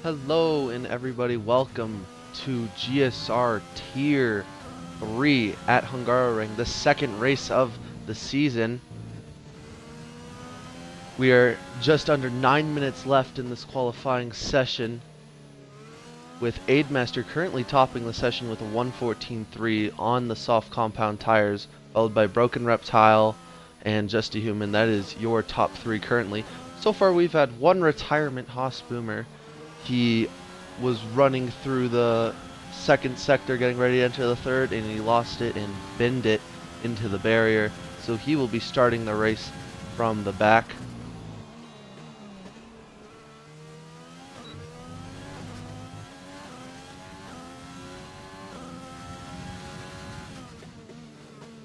Hello and everybody, welcome to GSR Tier 3 at Hungarian, the second race of the season. We are just under 9 minutes left in this qualifying session, with Aidmaster currently topping the session with a 1:14.3 on the soft compound tires, followed by Broken Reptile and Just a Human. That is your top three currently. So far we've had one retirement Haas Boomer. He was running through the second sector getting ready to enter the third, and he lost it and binned it into the barrier, so he will be starting the race from the back.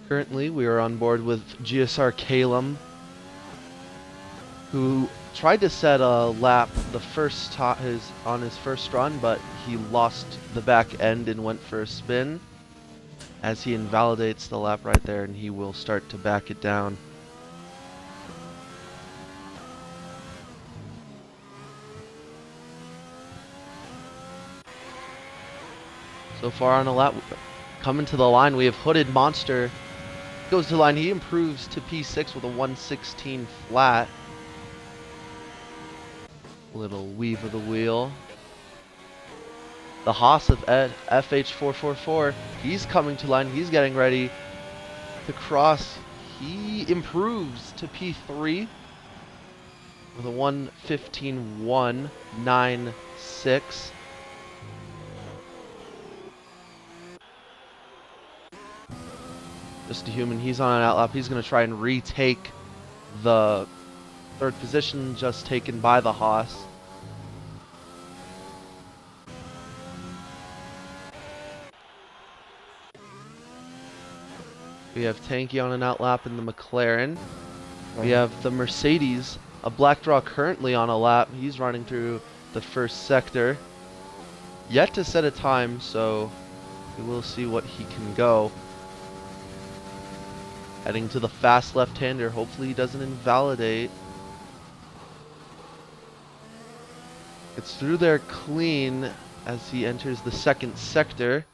Currently we are on board with GSR Calum, who tried to set a lap on his first run, but he lost the back end and went for a spin, as he invalidates the lap right there, and he will start to back it down. So far on a lap, coming to the line, we have Hooded Monster. Goes to the line, he improves to P6 with a 1:16 flat. Little weave of the wheel. The Haas of FH444, he's coming to line, he's getting ready to cross. He improves to P3 with a 1:15.196. Just a Human, he's on an outlap. He's going to try and retake the third position just taken by the Haas. We have Tanky on an outlap in the McLaren. We have the Mercedes, a Black Draw currently on a lap. He's running through the first sector. Yet to set a time, so we will see what he can go. Heading to the fast left-hander. Hopefully he doesn't invalidate. It's through there clean as he enters the second sector.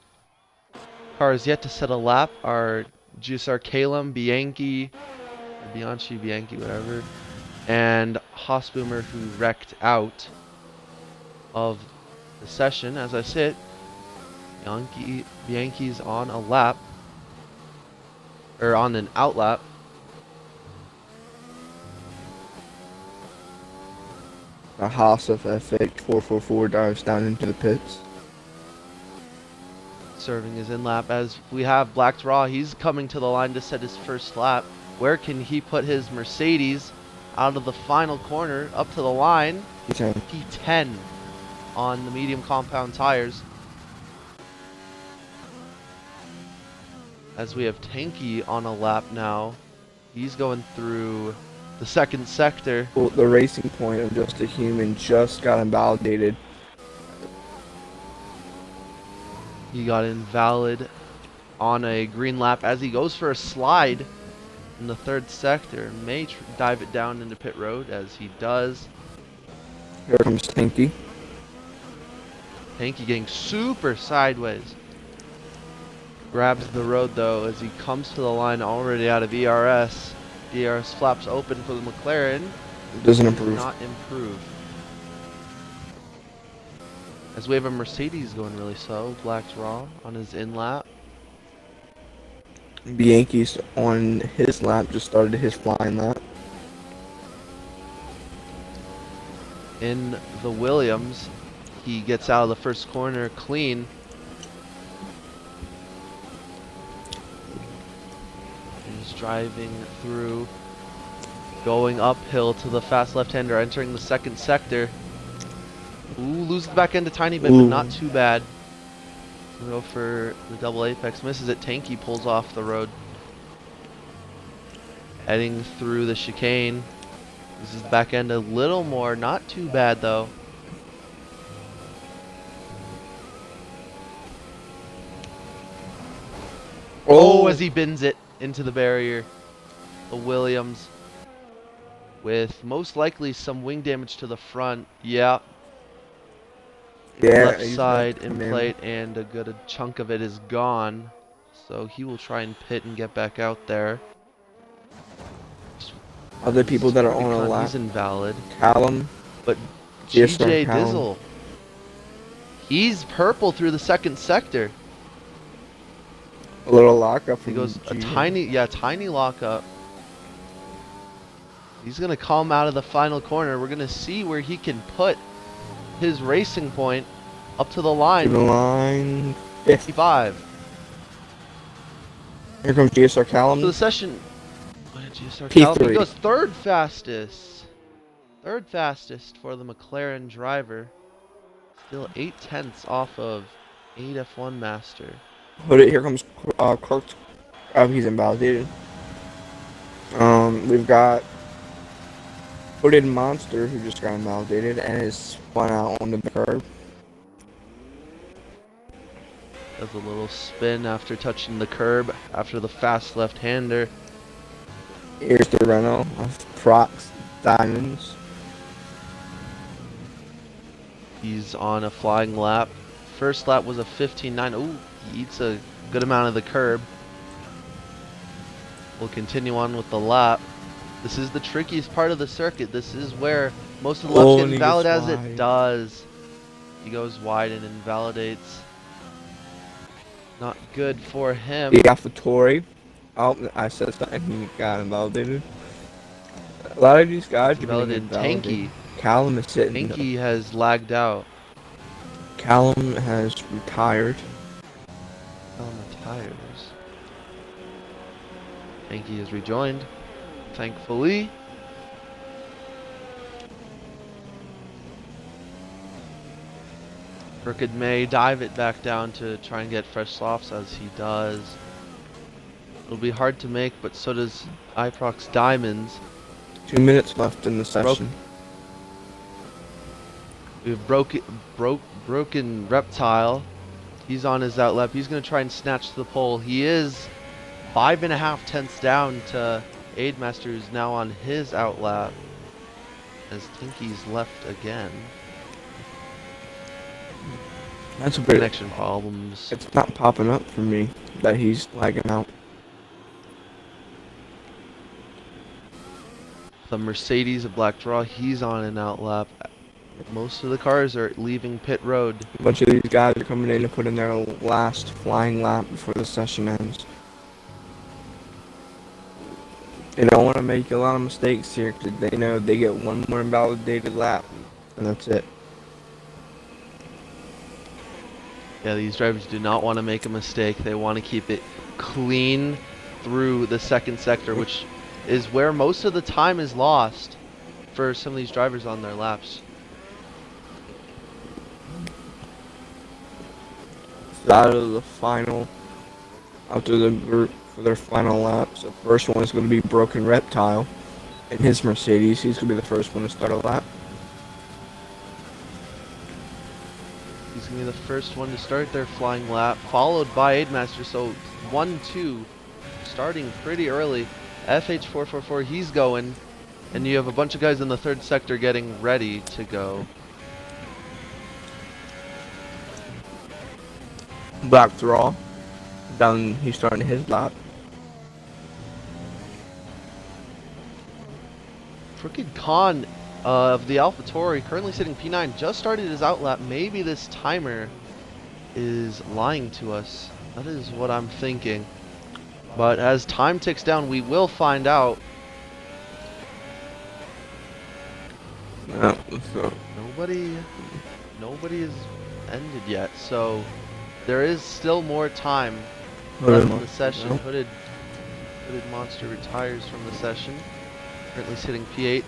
Car is yet to set a lap. Our GSR Calum, Bianchi, whatever, and Haas Boomer, who wrecked out of the session. As I sit, Bianchi's on a lap, or on an outlap. A Haas of FH444 dives down into the pits. Serving his in lap as we have Black Draw. He's coming to the line to set his first lap. Where can he put his Mercedes? Out of the final corner, up to the line. P10 on the medium compound tires. As we have Tanky on a lap now. He's going through the second sector. Well, the racing point of Just a Human just got invalidated. He got invalid on a green lap as he goes for a slide in the third sector. May dive it down into pit road, as he does. Here comes Tanky. Tanky getting super sideways. Grabs the road though as he comes to the line already out of ERS. ERS flaps open for the McLaren. Doesn't improve. Not improve. As we have a Mercedes going really slow. Black Draw on his in lap. Bianchi's on his lap, just started his flying lap. In the Williams, he gets out of the first corner clean. He's driving through, going uphill to the fast left-hander, entering the second sector. Ooh, loses the back end a tiny bit, but not too bad. Go for the double apex, misses it. Tanky pulls off the road. Heading through the chicane. This is the back end a little more, not too bad though. Oh, as he bins it into the barrier. The Williams with most likely some wing damage to the front. Yeah. Yeah, left he's side about to come in plate, and a good chunk of it is gone. So he will try and pit and get back out there. Other people that are on a Crooked Con, lap. he's invalid. Callum. But GSR GJ Callum. Dizzle, he's purple through the second sector. A little lockup He from goes a GJ. tiny lockup. He's gonna come out of the final corner. We're gonna see where he can put his racing point up to the line. To the line. 55. Here comes GSR So Callum. the session. GSR Callum, he P3. goes third fastest. Third fastest for the McLaren driver. Still 8/10 off of 8 F1 Master. Here comes Clark. He's invalidated. We've got Hooded Monster who just got invalidated and is spun out onto the curb. Does a little spin after touching the curb after the fast left-hander. Here's the Renault of Prix Diamonds. He's on a flying lap. First lap was a 15.9. Ooh, he eats a good amount of the curb. We'll continue on with the lap. This is the trickiest part of the circuit. This is where most of the laps get invalid as it does. He goes wide and invalidates. Not good for him. The AlphaTauri. Oh, I said something. He got invalidated. A lot of these guys are getting invalidated. Tanky. Callum is sitting. Tanky has lagged out. Callum has retired. Callum retires. Tanky is rejoined, thankfully. Crooked may dive it back down to try and get fresh softs as he does. It'll be hard to make, but so does Iprox Diamonds. 2 minutes left in the session. We have broken Reptile. He's on his outlap. He's going to try and snatch the pole. He is 5.5 tenths down to Aidmaster, who's now on his outlap. As Tinky's left again. That's a bit Connection problems. It's not popping up for me that he's lagging out. The Mercedes, a black draw, he's on an outlap. Most of the cars are leaving pit road. A bunch of these guys are coming in to put in their last flying lap before the session ends. They don't want to make a lot of mistakes here because they know they get one more invalidated lap and that's it. Yeah, these drivers do not want to make a mistake. They want to keep it clean through the second sector, which is where most of the time is lost for some of these drivers on their laps. Out of the final, out to the group for their final laps. The first one is going to be Broken Reptile in his Mercedes. He's going to be the first one to start a lap. He's going to be the first one to start their flying lap, followed by Aidmaster. So 1-2 starting pretty early. FH444, he's going. And you have a bunch of guys in the third sector getting ready to go. Black Draw. Down, he's starting his lap. Crooked Con of the AlphaTauri, currently sitting P9, just started his outlap. Maybe this timer is lying to us. That is what I'm thinking. But as time ticks down, we will find out. Yeah, so. Nobody has ended yet, so there is still more time left in the session. Nope. Hooded Monster retires from the session. Currently sitting P8.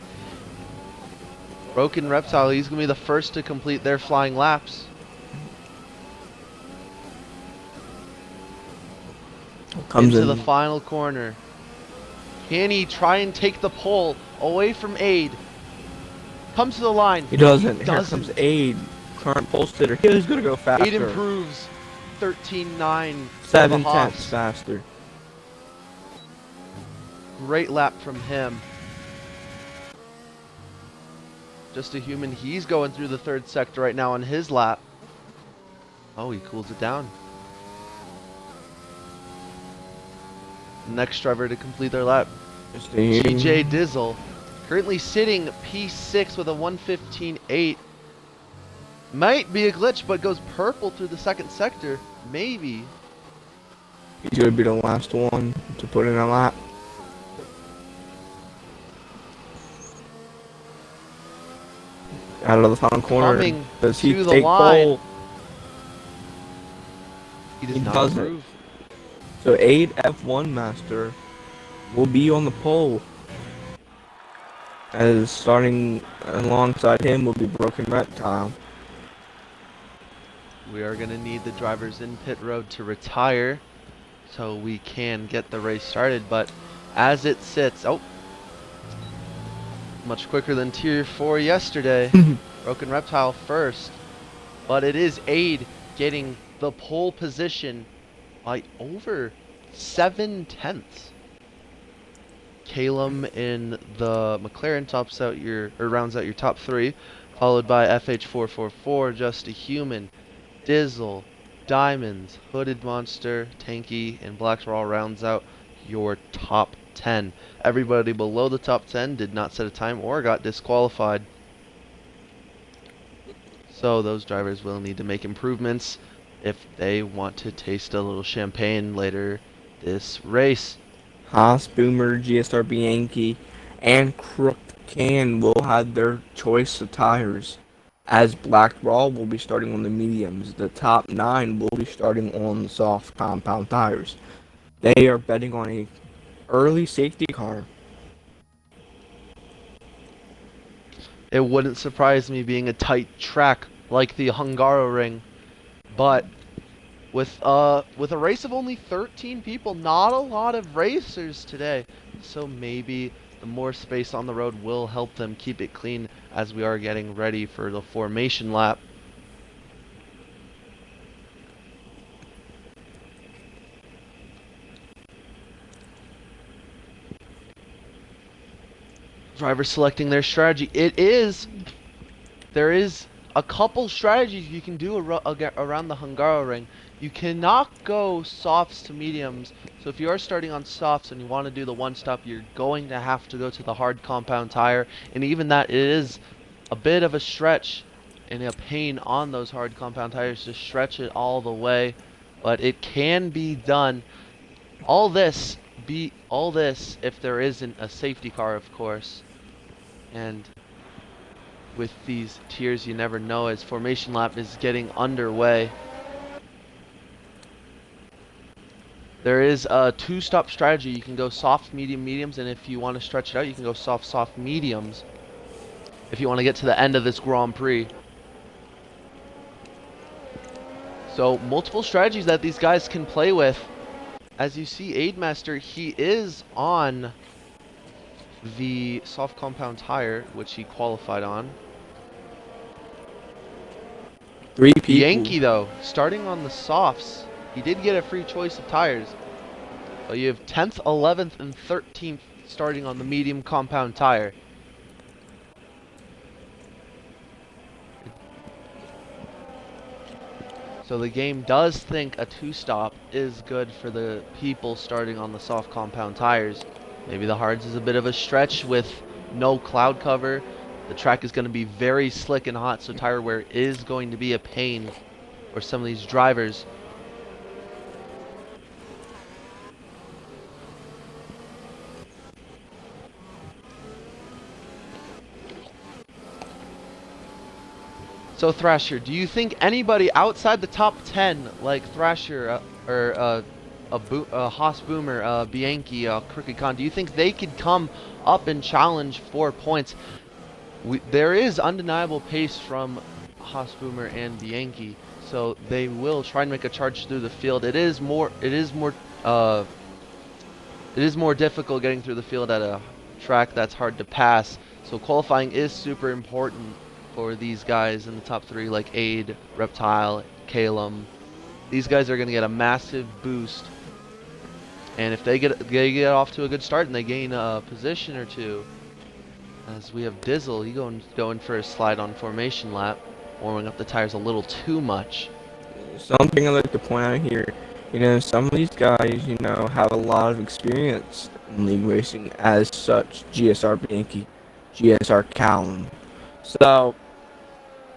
Broken Reptile, he's going to be the first to complete their flying laps. Comes into in. the final corner. Can he try and take the pole away from Aid? Comes to the line. He doesn't. Here comes Aid. Current pole sitter. He's going to go faster. Aid improves 13.9. 7 tenths faster. Great lap from him. Just a human. He's going through the third sector right now on his lap. Oh, he cools it down. Next driver to complete their lap, GJ Dizzle, currently sitting P6 with a 1:15.8. Might be a glitch, but goes purple through the second sector. Maybe. He's going to be the last one to put in a lap. Out of the final corner. Coming Does he to the take line. pole? He does He not doesn't. improve. So Aid F1 Master will be on the pole. As starting alongside him will be Broken Reptile. We are going to need the drivers in pit road to retire so we can get the race started. But as it sits, oh, much quicker than Tier 4 yesterday. Broken Reptile first. But it is Aid getting the pole position by over 7/10. Calum in the McLaren rounds out your top 3, followed by FH444, Just a Human, Dizzle, Diamonds, Hooded Monster, Tanky, and Blacksraw rounds out your top 10. Everybody below the top 10 did not set a time or got disqualified. So those drivers will need to make improvements if they want to taste a little champagne later this race. Haas, Boomer, GSR Bianchi, and Crook Can will have their choice of tires. As Black Raw will be starting on the mediums, the top 9 will be starting on the soft compound tires. They are betting on a early safety car. It wouldn't surprise me being a tight track like the Hungaroring, but with a race of only 13 people, not a lot of racers today. So maybe the more space on the road will help them keep it clean as we are getting ready for the formation lap. Drivers selecting their strategy. There is a couple strategies you can do around the Hungaroring. You cannot go softs to mediums. So if you are starting on softs and you want to do the one stop, you're going to have to go to the hard compound tire. And even that, it is a bit of a stretch and a pain on those hard compound tires to stretch it all the way. But it can be done. All this if there isn't a safety car, of course. And with these tiers, you never know as formation lap is getting underway. There is a 2-stop strategy. You can go soft, medium, mediums, and if you want to stretch it out, you can go soft, soft, mediums. If you want to get to the end of this Grand Prix. So multiple strategies that these guys can play with. As you see, Aidmaster, he is on the soft compound tire, which he qualified on. 3 people. Yankee, though, starting on the softs, he did get a free choice of tires. But you have 10th, 11th, and 13th starting on the medium compound tire. So the game does think a 2-stop is good for the people starting on the soft compound tires. Maybe the hards is a bit of a stretch with no cloud cover. The track is going to be very slick and hot, so tire wear is going to be a pain for some of these drivers. So Thrasher, do you think anybody outside the top 10, like Thrasher Haas Boomer, Bianchi, Crooked Khan, do you think they could come up and challenge for points? There is undeniable pace from Haas Boomer and Bianchi, so they will try and make a charge through the field. It is more difficult getting through the field at a track that's hard to pass. So qualifying is super important for these guys in the top 3, like Aid, Reptile, Calum. These guys are going to get a massive boost, and if they get off to a good start and they gain a position or two, as we have Dizzle, he going for a slide on formation lap, warming up the tires a little too much. something I'd like to point out here, some of these guys, have a lot of experience in league racing as such. GSR Bianchi, GSR Callum. So,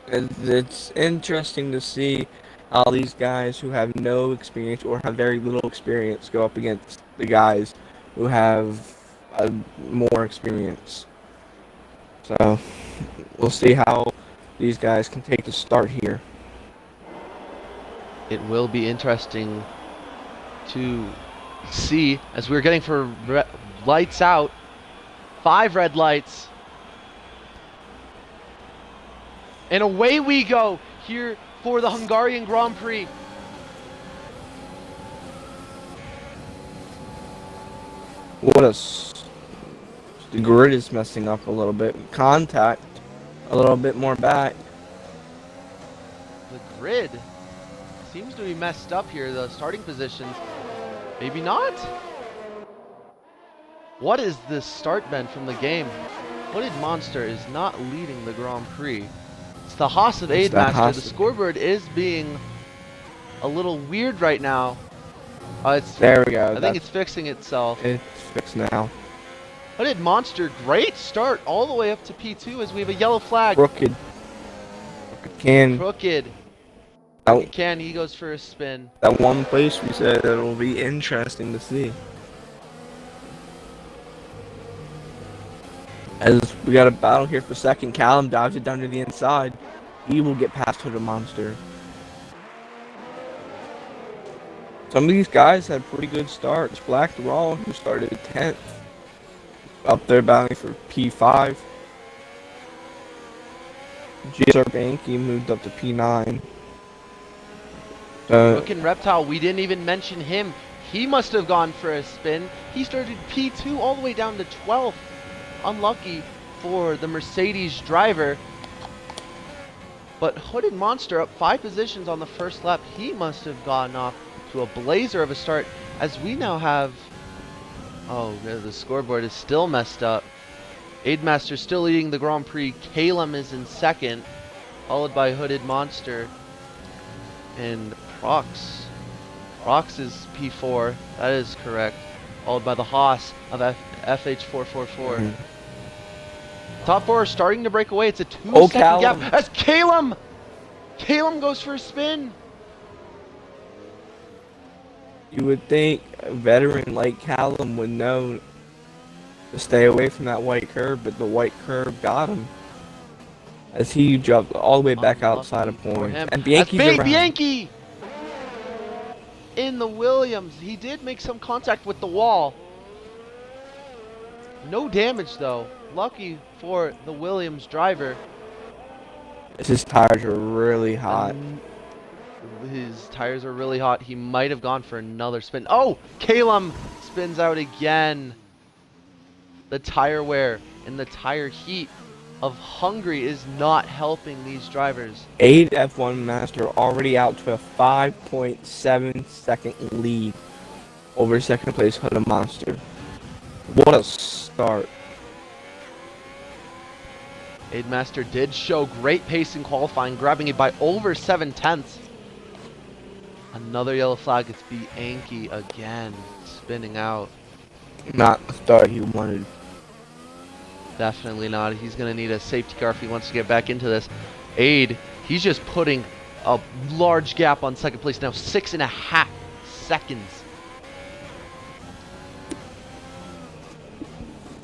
it's interesting to see how these guys who have no experience or have very little experience go up against the guys who have more experience. So, we'll see how these guys can take the start here. It will be interesting to see as we're getting for lights out. 5 red lights. And away we go here for the Hungarian Grand Prix. The grid is messing up a little bit. Contact a little bit more back. The grid seems to be messed up here. The starting positions, maybe not. What is this start bend from the game? Hooded Monster is not leading the Grand Prix. It's the Haas of Aidmaster. The scoreboard is being a little weird right now. There we go. I think it's fixing itself. It's fixed now. Hooded Monster, great start all the way up to P2 as we have a yellow flag. Crooked can. He goes for a spin. That one place we said it'll be interesting to see. As we got a battle here for second, Callum dives it down to the inside. He will get past Hooded Monster. Some of these guys had pretty good starts. Black Raw, who started 10th, up there battling for P5. GSR Bianchi moved up to P9. Looking Reptile, we didn't even mention him. He must have gone for a spin. He started P2 all the way down to 12th. Unlucky for the Mercedes driver. But Hooded Monster up 5 positions on the first lap. He must have gotten off to a blazer of a start as we now have... Oh, the scoreboard is still messed up. Aidmaster still leading the Grand Prix. Calum is in second, followed by Hooded Monster. And Prox. Prox is P4. That is correct. Followed by the Haas of FH444. Top 4 are starting to break away. It's a 2-second gap as Calum goes for a spin. You would think a veteran like Callum would know to stay away from that white curb, but the white curb got him as he jumped all the way back outside of point. And Bianchi's around. Bianchi in the Williams. He did make some contact with the wall. No damage though. Lucky for the Williams driver. His tires are really hot. His tires are really hot. He might have gone for another spin. Oh, Calum spins out again. The tire wear and the tire heat of Hungary is not helping these drivers. Aid F1 Master already out to a 5.7 second lead over second place Hooded Monster. What a start. Aidmaster did show great pace in qualifying, grabbing it by over 7/10. Another yellow flag. It's Bianchi again, spinning out. Not the start he wanted. Definitely not. He's going to need a safety car if he wants to get back into this. Aid, he's just putting a large gap on second place now, 6.5 seconds.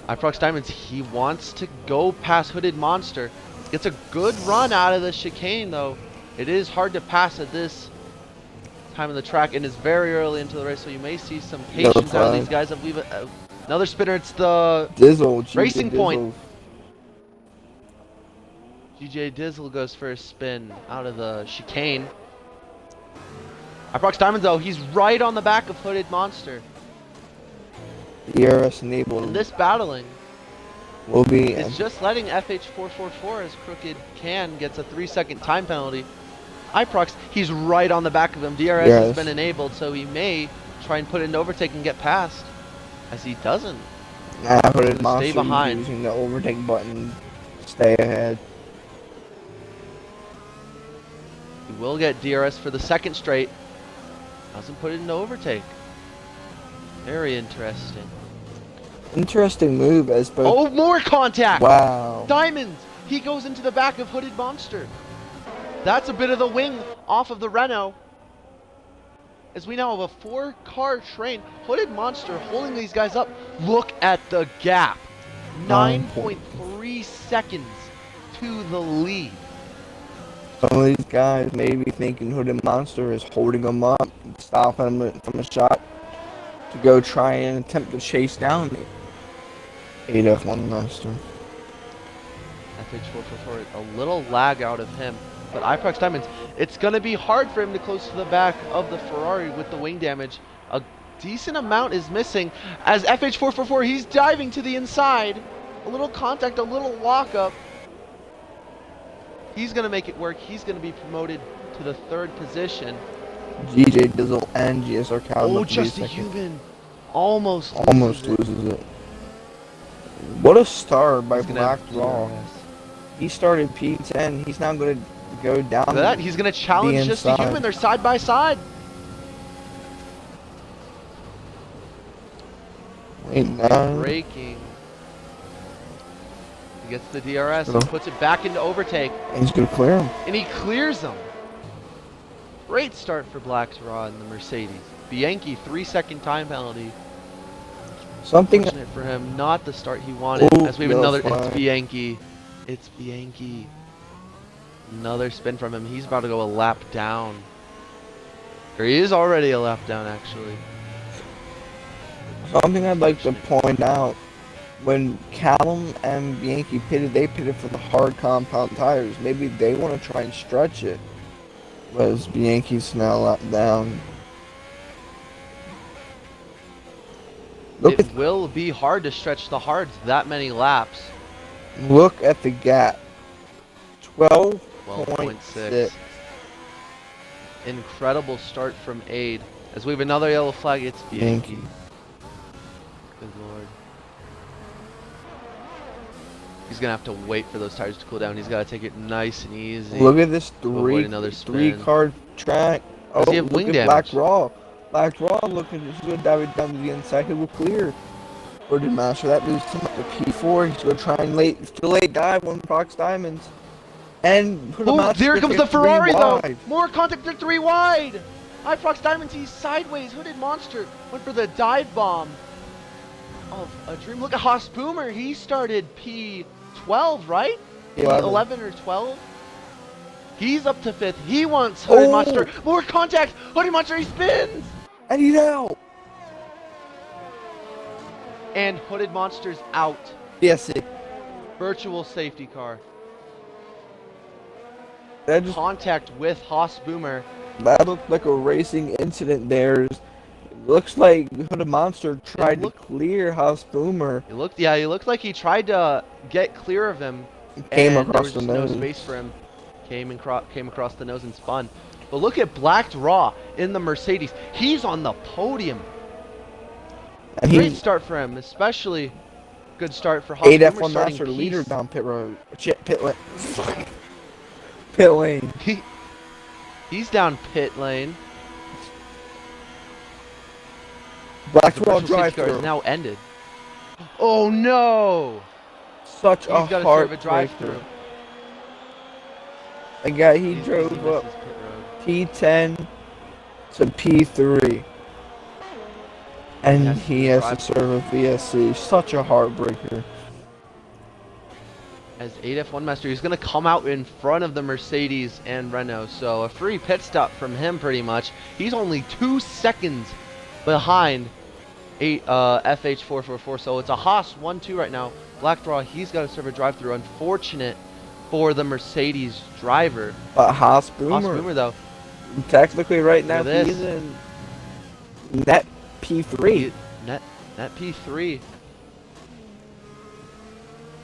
Iprox Diamonds, he wants to go past Hooded Monster. Gets a good run out of the chicane though. It is hard to pass at this time of the track and is very early into the race, so you may see some patience out of these guys. I believe another spinner. It's the Racing Point. GJ Dizzle goes for a spin out of the chicane. Iprox Diamonds though, he's right on the back of Hooded Monster. ERS enabled. And this battling will be. It's just letting FH444 as Crooked Can gets a 3-second time penalty. Iprox, he's right on the back of him. DRS has been enabled, so he may try and put it into overtake and get past. As he doesn't. Hooded Monster stay behind. Using the overtake button to stay ahead. He will get DRS for the second straight. Doesn't put it into overtake. Very interesting. Interesting move as both. Oh, more contact! Wow. Diamonds! He goes into the back of Hooded Monster. That's a bit of the wing off of the Renault. As we now have a 4-car train. Hooded Monster holding these guys up. Look at the gap. 9.3 seconds to the lead. Some of these guys may be thinking Hooded Monster is holding them up, stopping them from a shot to go try and attempt to chase down the 8F1 Monster. FH444, a little lag out of him. But Iprox Diamonds, it's going to be hard for him to close to the back of the Ferrari with the wing damage. A decent amount is missing as FH444, he's diving to the inside. A little contact, a little walk-up. He's going to make it work. He's going to be promoted to the 3rd position. GJ Dizzle and GSR Callum. Oh, just a human. Almost loses it. What a start by Black Raw. He started P10. He's now going to go down. That he's going to challenge just a human. They're side by side. Braking. He gets the DRS and puts it back into overtake. And he's going to clear him. And he clears him. Great start for Black's Raw in the Mercedes. Bianchi, 3-second time penalty. Something Fortunate for him, not the start he wanted. Ooh, as we have another, flag. it's Bianchi. It's Bianchi. Another spin from him. He's about to go a lap down. Or he is already a lap down, actually. Something I'd like to point out. When Callum and Bianchi pitted, they pitted for the hard compound tires. Maybe they want to try and stretch it. Whereas Bianchi's now a lap down. It will be hard to stretch the hards that many laps. Look at the gap. 12.6. 12.6. Incredible start from Aid. As we have another yellow flag, it's Bianchi. Good lord. He's going to have to wait for those tires to cool down. He's got to take it nice and easy. Look at this another three-car track. Does he have look wing at damage? Black Raw. Black Raw looking to go dive down to the inside. He will clear. Hooded Master. That moves him up to P4. He's going to try and late dive on Prox Diamonds. And there comes the Ferrari though. More contact, they're 3 wide. Iprox Diamonds, he's sideways. Hooded Monster went for the dive bomb of a dream. Look at Haas Boomer. He started P12, right? 11 or 12. He's up to 5th. He wants Hooded Monster. More contact. Hooded Monster, he spins. And he's out. And Hooded Monster's out. Yes, Virtual safety car. That just Contact with Haas Boomer. That looked like a racing incident there. It looks like Hooded Monster tried to clear Haas Boomer. He looked like he tried to get clear of him. Came and across there was the just nose. no space for him. Came across the nose and spun. But look at Black Raw in the Mercedes. He's on the podium. And Great start for him, especially good start for Haas 8F1 Master leader down pit road. Pit lane. Pit lane. He's down pit lane. Black The Raw virtual drive safety car through. is now ended. Oh no! Such He's a got to hard serve a drive-through. The guy he drove up P10 to P3. And he has to serve a VSC. Such a heartbreaker. As 8F1 Master, he's going to come out in front of the Mercedes and Renault. So a free pit stop from him pretty much. He's only 2 seconds behind FH444. So it's a Haas 1-2 right now. Black Raw, he's got to serve a drive-through. Unfortunate for the Mercedes driver. But Haas Boomer. Haas Boomer though. Technically right now he's in net P3. Net P3.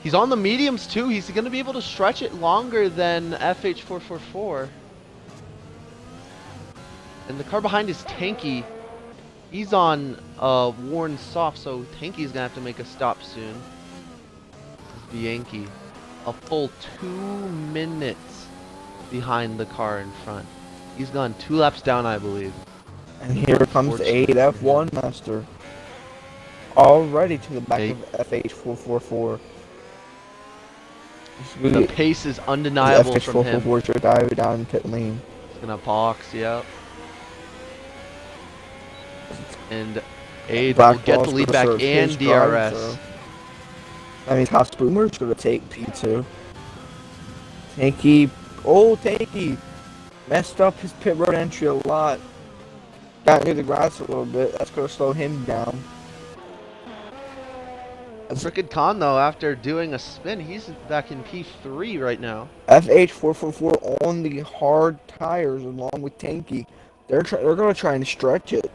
He's on the mediums too. He's going to be able to stretch it longer than FH444. And the car behind is Tanky. He's on worn soft, so Tanky's going to have to make a stop soon. Bianchi, a full 2 minutes behind the car in front. He's gone 2 laps down, I believe. And here comes the Unfortunately 8 F1 Master. Already to the back Hey. of FH444. The pace is undeniable from him. FH444 should dive down pit lane. He's gonna box, yep. And Aid will get the lead back and DRS. That means Haas Boomer's gonna take P2. Tanky, oh Tanky, messed up his pit road entry a lot. Got near the grass a little bit. That's gonna slow him down. Crooked Khan though, after doing a spin, he's back in P3 right now. FH444 on the hard tires along with Tanky. They're gonna try and stretch it.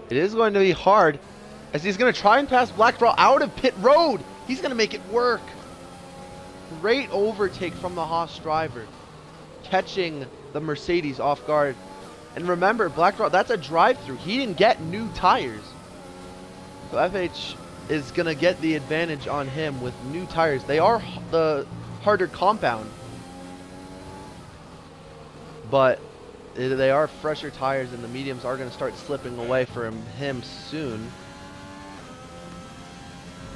It is going to be hard, as he's going to try and pass Blackball out of pit road. He's going to make it work. Great overtake from the Haas driver, catching the Mercedes off guard. And remember, Blackball, that's a drive-through. He didn't get new tires. So FH is going to get the advantage on him with new tires. They are the harder compound, but they are fresher tires, and the mediums are going to start slipping away from him soon.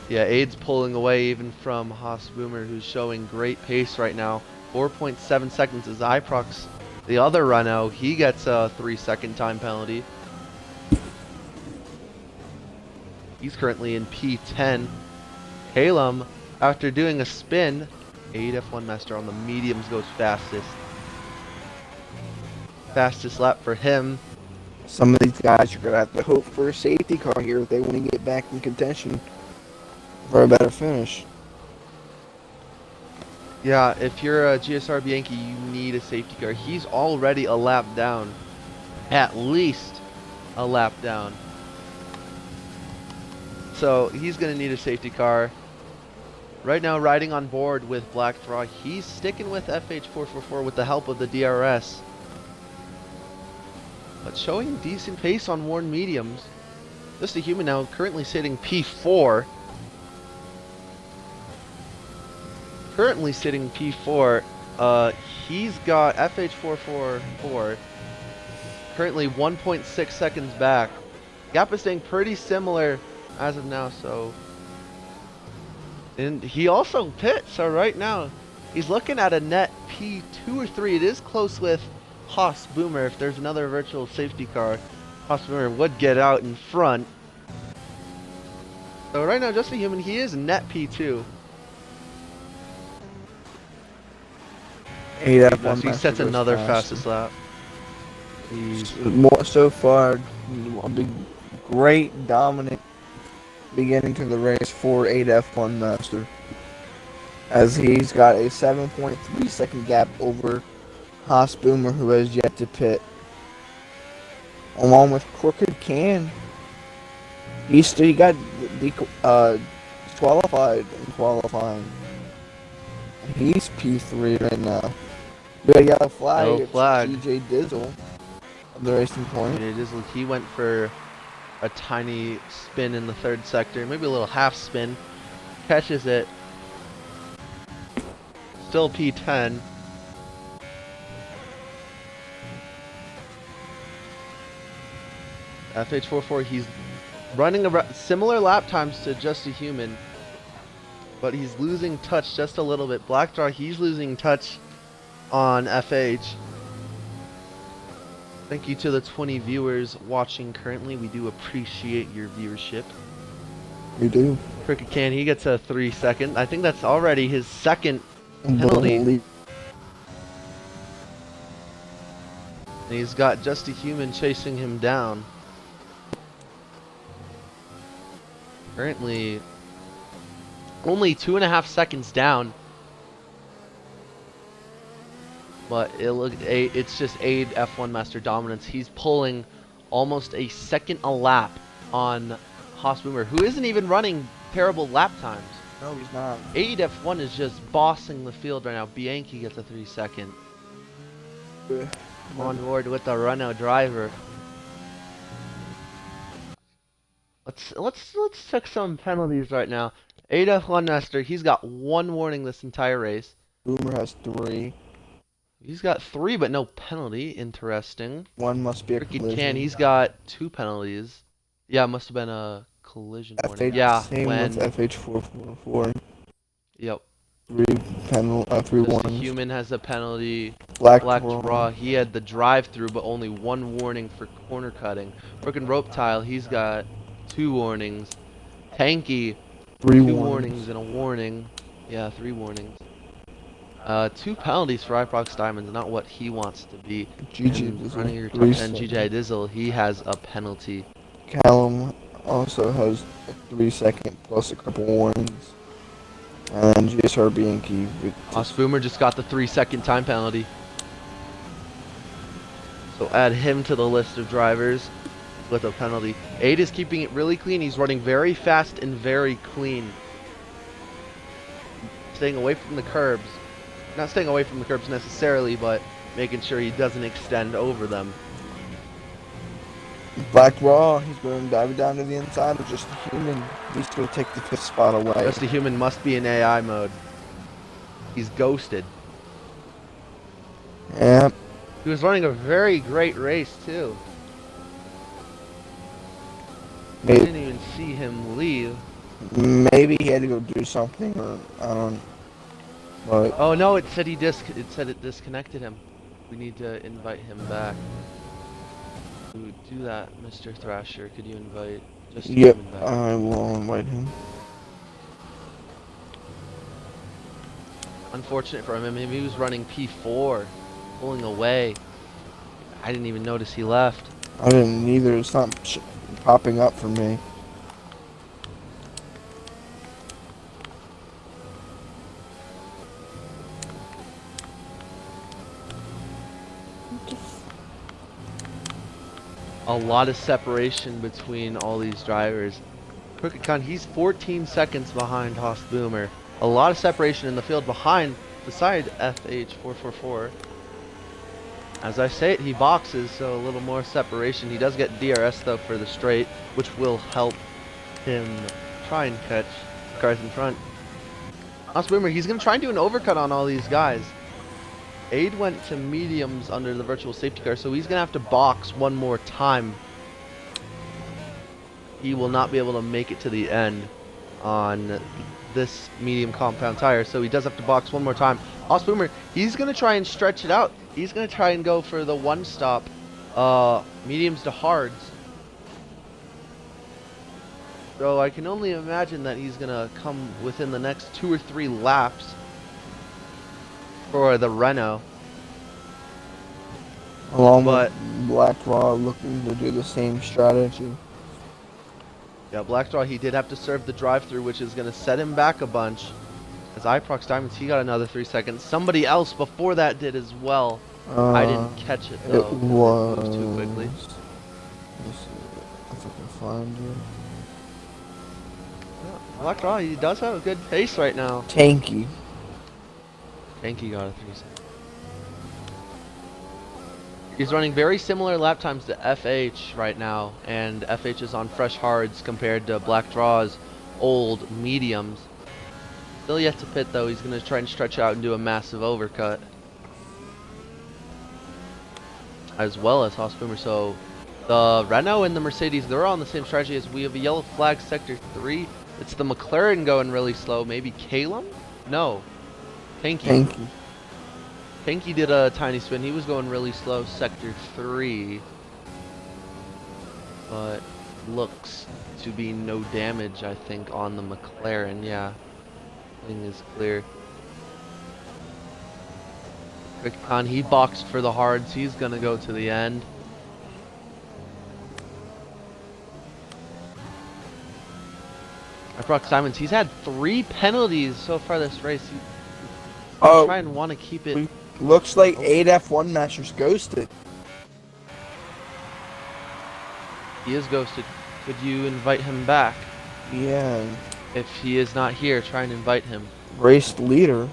Yeah, Aid's pulling away even from Haas Boomer, who's showing great pace right now. 4.7 seconds is Iprox. The other Renault, he gets a 3-second time penalty. He's currently in P10. Halem, after doing a spin, Aid F1 Master on the mediums goes fastest. Fastest lap for him. Some of these guys are going to have to hope for a safety car here if they want to get back in contention for a better finish. Yeah, if you're a GSR Bianchi, you need a safety car. He's already a lap down. At least a lap down. So he's going to need a safety car. Right now, riding on board with Black Thraw, he's sticking with FH444 with the help of the DRS. But showing decent pace on worn mediums. Just a Human now currently sitting P4. Currently sitting P4. He's got FH444 currently 1.6 seconds back. Gap is staying pretty similar as of now, so. And he also pits, so right now he's looking at a net P2 or 3. It is close with Haas Boomer. If there's another virtual safety car, Haas Boomer would get out in front. So right now, Just a Human, he is net P2. He sets another fastest lap. He's more so far a big, great dominant beginning to the race for 8 F1 Master, as he's got a 7.3 second gap over Haas Boomer, who has yet to pit. Along with Crooked Can, he got disqualified in qualifying. He's P3 right now. We got a yellow flag. Yellow flag. DJ Dizzle of the Racing Point. He went for a tiny spin in the third sector, maybe a little half spin. Catches it. Still P10. FH44, he's running similar lap times to Just a Human, but he's losing touch just a little bit. Blackdraw, he's losing touch on FH. Thank you to the 20 viewers watching currently. We do appreciate your viewership. We do. Cricket Can, he gets a 3 second. I think that's already his second penalty. And he's got Just a Human chasing him down. Currently only 2.5 seconds down. But it's just Aid F1 Master dominance. He's pulling almost a second a lap on Haas Boomer, who isn't even running terrible lap times. No, he's not. Aid F1 is just bossing the field right now. Bianchi gets a 3 second. On board with the Renault driver. Let's check some penalties right now. Aid F1 Master, he's got 1 warning this entire race. Boomer has 3. He's got 3, but no penalty. Interesting. One must be a Ricky collision. Can, he's got 2 penalties. Yeah, it must have been a collision warning. FH, Yeah, same when... with FH444. Yep. 3 Just a warnings. Human has a penalty. Black Draw, he had the drive-through, but only 1 warning for corner cutting. Broken rope tile, he's got 2 warnings. Tanky, 3 2 warnings. warnings and a warning. Yeah, 3 warnings. 2 penalties for Iprox Diamonds, not what he wants to be. GG Running your top Dizzle, 10, GJ Dizzle, he has a penalty. Callum also has a 3-second plus a couple warnings. And then GSR Bianchi. Boomer just got the 3-second time penalty. So add him to the list of drivers with a penalty. 8 is keeping it really clean. He's running very fast and very clean. Staying away from the curbs. Not staying away from the curbs necessarily, but making sure he doesn't extend over them. Black Raw, he's going to dive down to the inside of just a Human. He's going to take the 5th spot away. Just a Human must be in AI mode. He's ghosted. Yep. He was running a very great race too. I didn't even see him leave. Maybe he had to go do something, or I don't. But oh no! It said it disconnected him. We need to invite him back. Do that, Mr. Thrasher. Could you invite just yep, Human back? I will invite him. Unfortunate for him. Maybe he was running P4, pulling away. I didn't even notice he left. I didn't either. It's not popping up for me. A lot of separation between all these drivers. Crooked Con, he's 14 seconds behind Hoss Boomer. A lot of separation in the field beside FH444. As I say it, he boxes, so a little more separation. He does get DRS though for the straight, which will help him try and catch the cars in front. Hoss Boomer, he's going to try and do an overcut on all these guys. Aid went to mediums under the virtual safety car, so he's going to have to box one more time. He will not be able to make it to the end on this medium compound tire, so he does have to box one more time. Hoss Boomer, he's going to try and stretch it out. He's going to try and go for the one-stop mediums to hards. So I can only imagine that he's going to come within the next 2 or 3 laps for the Renault. Along with Black Raw looking to do the same strategy. Yeah, Blackdraw, he did have to serve the drive-through, which is going to set him back a bunch. As Iprox Diamonds, he got another 3 seconds. Somebody else before that did as well. I didn't catch it, though. It was... It moved too quickly. Let's see if I can find you. Yeah, Blackdraw, he does have a good pace right now. Tanky. Tanky got a 3 seconds. He's running very similar lap times to FH right now, and FH is on fresh hards compared to Black Draw's old mediums. Still yet to pit though. He's going to try and stretch out and do a massive overcut, as well as Hoss Boomer. So the Renault and the Mercedes, they're on the same strategy as we have a yellow flag sector 3. It's the McLaren going really slow. Maybe Calum? No. Tanky. Tanky did a tiny spin. He was going really slow, sector 3. But looks to be no damage, I think, on the McLaren. Yeah, thing is clear. Quickcon, he boxed for the hards. He's going to go to the end. Iprox Diamonds, he's had 3 penalties so far this race. He's trying to want to keep it. Looks like 8 F1 Masters ghosted. He is ghosted. Could you invite him back? Yeah. If he is not here, try and invite him. Race leader.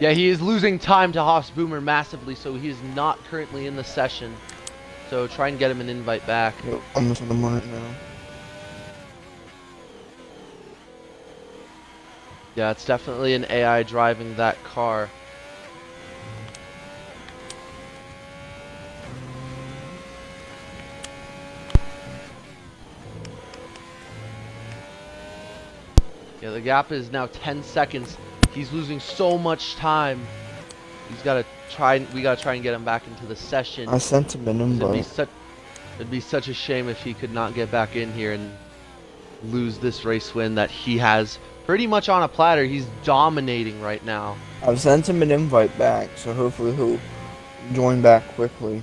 Yeah, he is losing time to Hoss Boomer massively, so he is not currently in the session. So try and get him an invite back. Yep, I'm just on the right now. Yeah, it's definitely an AI driving that car. Yeah, the gap is now 10 seconds. He's losing so much time. He's got to try. We got to try and get him back into the session. I sent him an invite. It'd be such a shame if he could not get back in here and lose this race win that he has pretty much on a platter. He's dominating right now. I've sent him an invite back, so hopefully he'll join back quickly.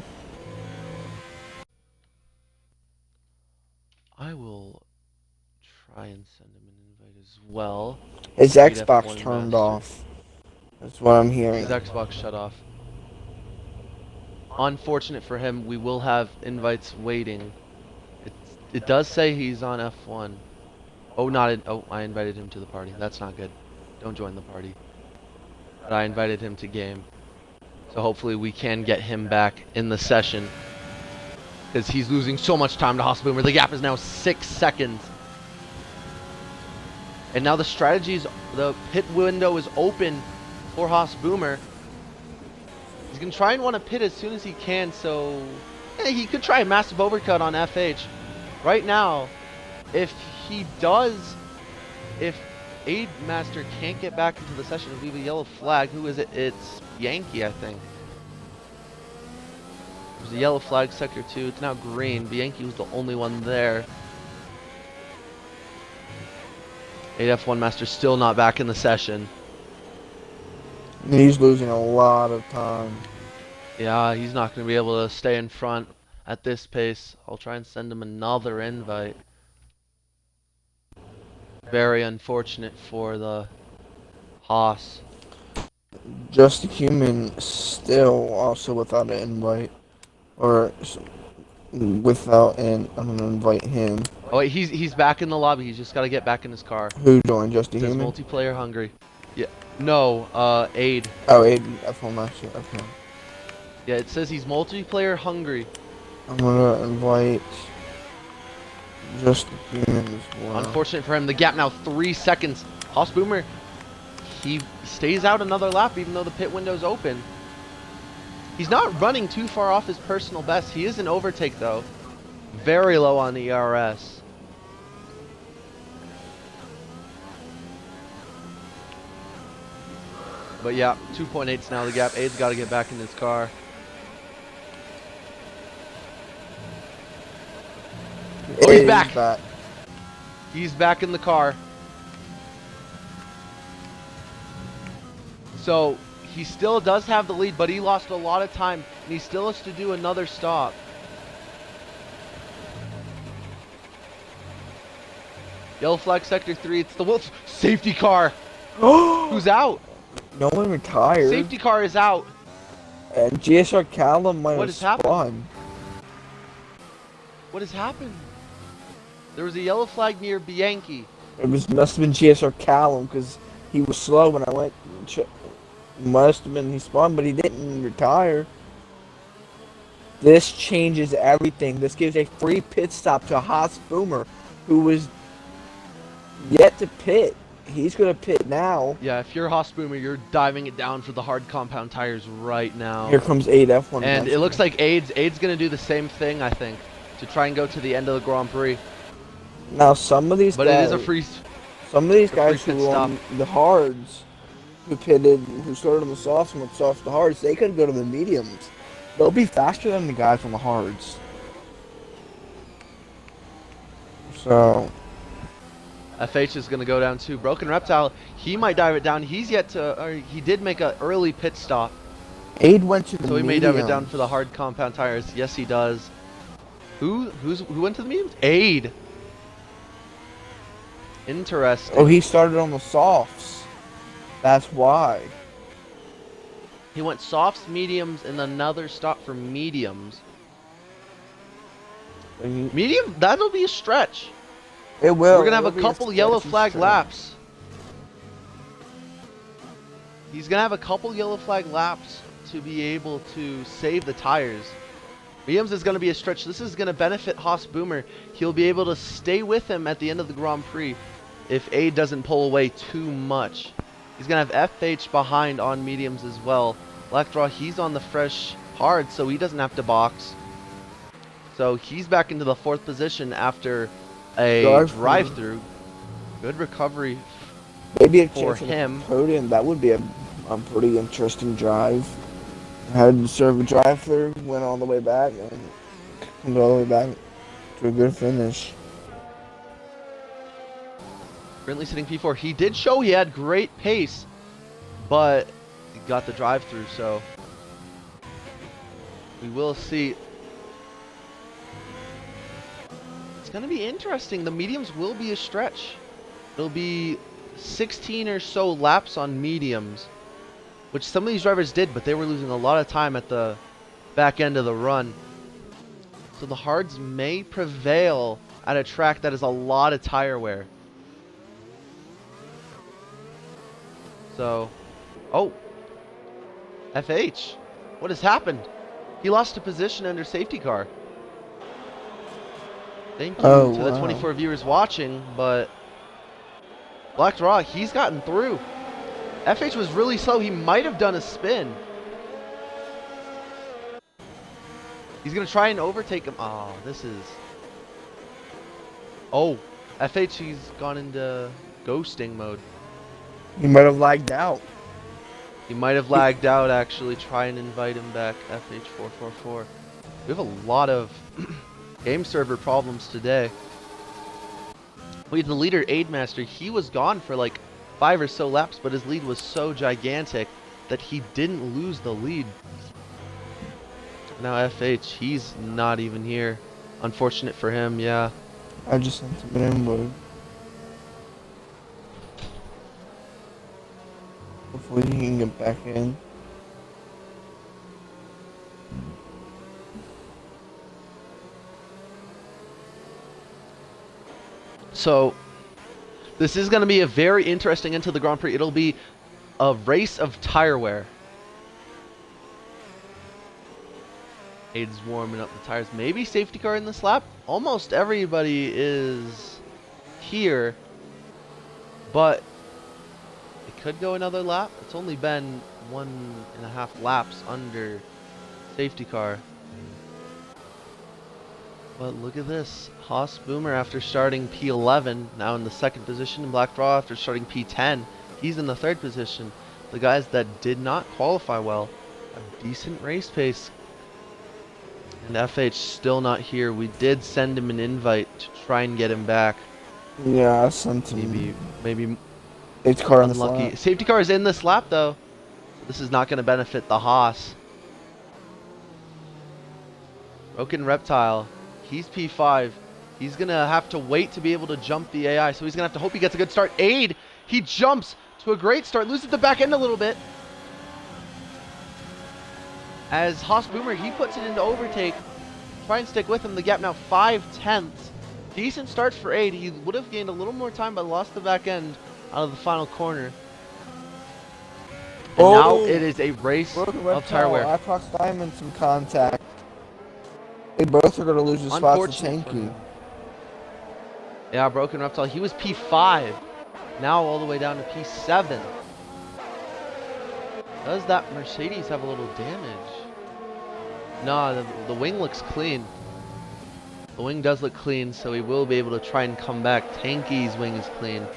I will try and send him an invite as well. His Xbox F1 turned Master. off. That's what I'm hearing. His Xbox shut off. Unfortunate for him, we will have invites waiting. It does say he's on F1. Oh, I invited him to the party. That's not good. Don't join the party. But I invited him to game. So hopefully we can get him back in the session. Because he's losing so much time to Haas Boomer. The gap is now 6 seconds. And now the pit window is open for Haas Boomer. He's going to try and want to pit as soon as he can, so he could try a massive overcut on FH. Right now, if Aid Master can't get back into the session, it'll leave a yellow flag. Who is it? It's Yankee, I think. There's a yellow flag, sector 2. It's now green. Bianchi was the only one there. 8F1 Master still not back in the session. He's losing a lot of time. Yeah, he's not going to be able to stay in front at this pace. I'll try and send him another invite. Very unfortunate for the Haas. Just a Human still also without an invite. Or without an... I'm going to invite him. Oh wait, he's back in the lobby. He's just got to get back in his car. Who joined? Just a It says Human? multiplayer hungry. Yeah. No, Aid. Oh, Aid F1 Master. Okay. Yeah, it says he's multiplayer hungry. I'm gonna invite just a Human as well. Unfortunate for him. The gap now 3 seconds. Haas Boomer, he stays out another lap even though the pit window's open. He's not running too far off his personal best. He is an overtake though. Very low on the ERS. But yeah, 2.8's now the gap. Aid's got to get back in his car. Oh, he's back. He's back in the car. So he still does have the lead, but he lost a lot of time, and he still has to do another stop. Yellow flag sector 3. It's the Wolves safety car. Who's out? No one retired. Safety car is out. And GSR Callum might have happened? spawned. What has happened? There was a yellow flag near Bianchi. Must have been GSR Callum because he was slow when I went. Must have been he spawned, but he didn't retire. This changes everything. This gives a free pit stop to Haas Boomer, who was yet to pit. He's gonna pit now. Yeah, if you're Haas Boomer, you're diving it down for the hard compound tires right now. Here comes 8F1. And it looks like Aid's gonna do the same thing, I think, to try and go to the end of the Grand Prix. Now some of these but guys, it is a free. Some of these guys free pit who were on the hards, who started on the softs and went soft to hards, they could go to the mediums. They'll be faster than the guys on the hards. So FH is going to go down too. Broken Reptile, he might dive it down. He's yet to, or he did make an early pit stop. Aid went to the So he may dive it down for the hard compound tires. Yes, he does. Who went to the mediums? Aid. Interesting. Oh, he started on the softs. That's why. He went softs, mediums, and another stop for mediums. Medium? That'll be a stretch. It will. We're going to have a couple yellow flag laps. He's going to have a couple yellow flag laps to be able to save the tires. Mediums is going to be a stretch. This is going to benefit Haas Boomer. He'll be able to stay with him at the end of the Grand Prix if Aid doesn't pull away too much. He's going to have FH behind on mediums as well. Blackdraw, he's on the fresh hard, so he doesn't have to box. So he's back into the 4th position after a drive-through. Good recovery Maybe a for chance at him. the podium. That would be a pretty interesting drive. Had to serve a drive-through, went all the way back, and comes all the way back to a good finish. Currently sitting P4. He did show he had great pace, but he got the drive-through, so we will see. It's going to be interesting. The mediums will be a stretch. It'll be 16 or so laps on mediums, which some of these drivers did, but they were losing a lot of time at the back end of the run. So the hards may prevail at a track that is a lot of tire wear. So, oh, FH, what has happened? He lost a position under safety car. Thank you to the 24 viewers watching, but Black Rock, he's gotten through. FH was really slow. He might have done a spin. He's going to try and overtake him. Oh, this is... Oh, FH, he's gone into ghosting mode. He might have lagged out. He might have lagged out, actually. Try and invite him back, FH444. We have a lot of game server problems today. We had the leader, Aidmaster. He was gone for like 5 or so laps, but his lead was so gigantic that he didn't lose the lead. Now FH, he's not even here. Unfortunate for him, yeah. I just sent him an invite. Hopefully he can get back in. So, this is going to be a very interesting end to the Grand Prix. It'll be a race of tire wear. Aid's warming up the tires. Maybe safety car in this lap. Almost everybody is here, but it could go another lap. It's only been 1.5 laps under safety car. But look at this. Haas Boomer, after starting P11, now in the 2nd position. And Black Draw, after starting P10, he's in the 3rd position. The guys that did not qualify well have decent race pace. And FH still not here. We did send him an invite to try and get him back. Yeah, I sent him. Maybe Safety car on unlucky. this lap. Safety car is in this lap, though. This is not going to benefit the Haas. Broken Reptile. He's P5. He's going to have to wait to be able to jump the AI, so he's going to have to hope he gets a good start. Aid, he jumps to a great start, loses the back end a little bit. As Haas Boomer, he puts it into overtake. Try and stick with him. The gap now 5/10. Decent start for Aid. He would have gained a little more time, but lost the back end out of the final corner. And now it is a race of tire wear. Aprox Diamond some contact. They both are going to lose the spots to Tanky. Yeah, Broken Reptile. He was P5. Now all the way down to P7. Does that Mercedes have a little damage? No, the wing looks clean. The wing does look clean, so he will be able to try and come back. Tanky's wing is clean.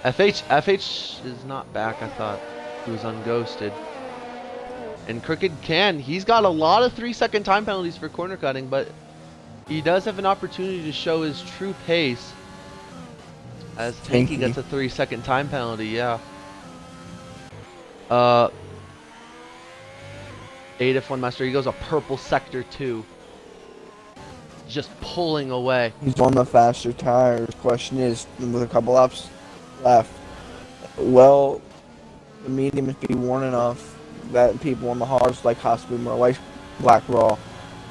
FH is not back, I thought. He was unghosted. And Crooked he's got a lot of 3-second time penalties for corner cutting, but he does have an opportunity to show his true pace. As Tanky gets a 3-second time penalty, yeah. 8 F1 Master, he goes a purple sector 2. Just pulling away. He's on the faster tires. Question is, with a couple laps left, will the mediums be worn enough that people on the hards like Haas Boomer, like Black Raw,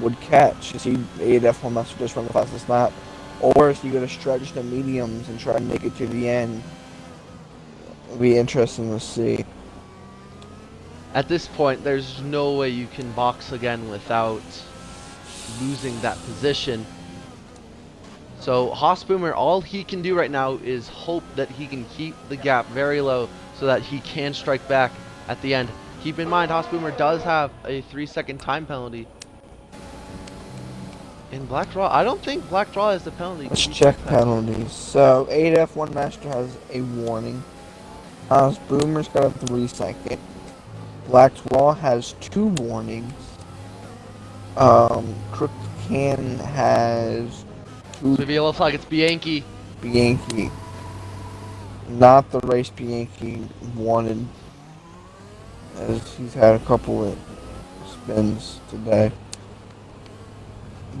would catch? Is he 8 F1 Master just run the fastest lap? Or is he going to stretch the mediums and try and make it to the end? It'll be interesting to see. At this point, there's no way you can box again without losing that position. So Haas Boomer, all he can do right now is hope that he can keep the gap very low so that he can strike back at the end. Keep in mind, Haas Boomer does have a 3-second time penalty. In Black Draw, I don't think Black Draw has the penalty. Let's check penalties. So 8 F1 Master has a warning. Boomer's got a 3-second. Black Raw has 2 warnings. Crooked Can has 2. So if yellow flag, it's Bianchi. Bianchi. Not the race Bianchi wanted, as he's had a couple of spins today.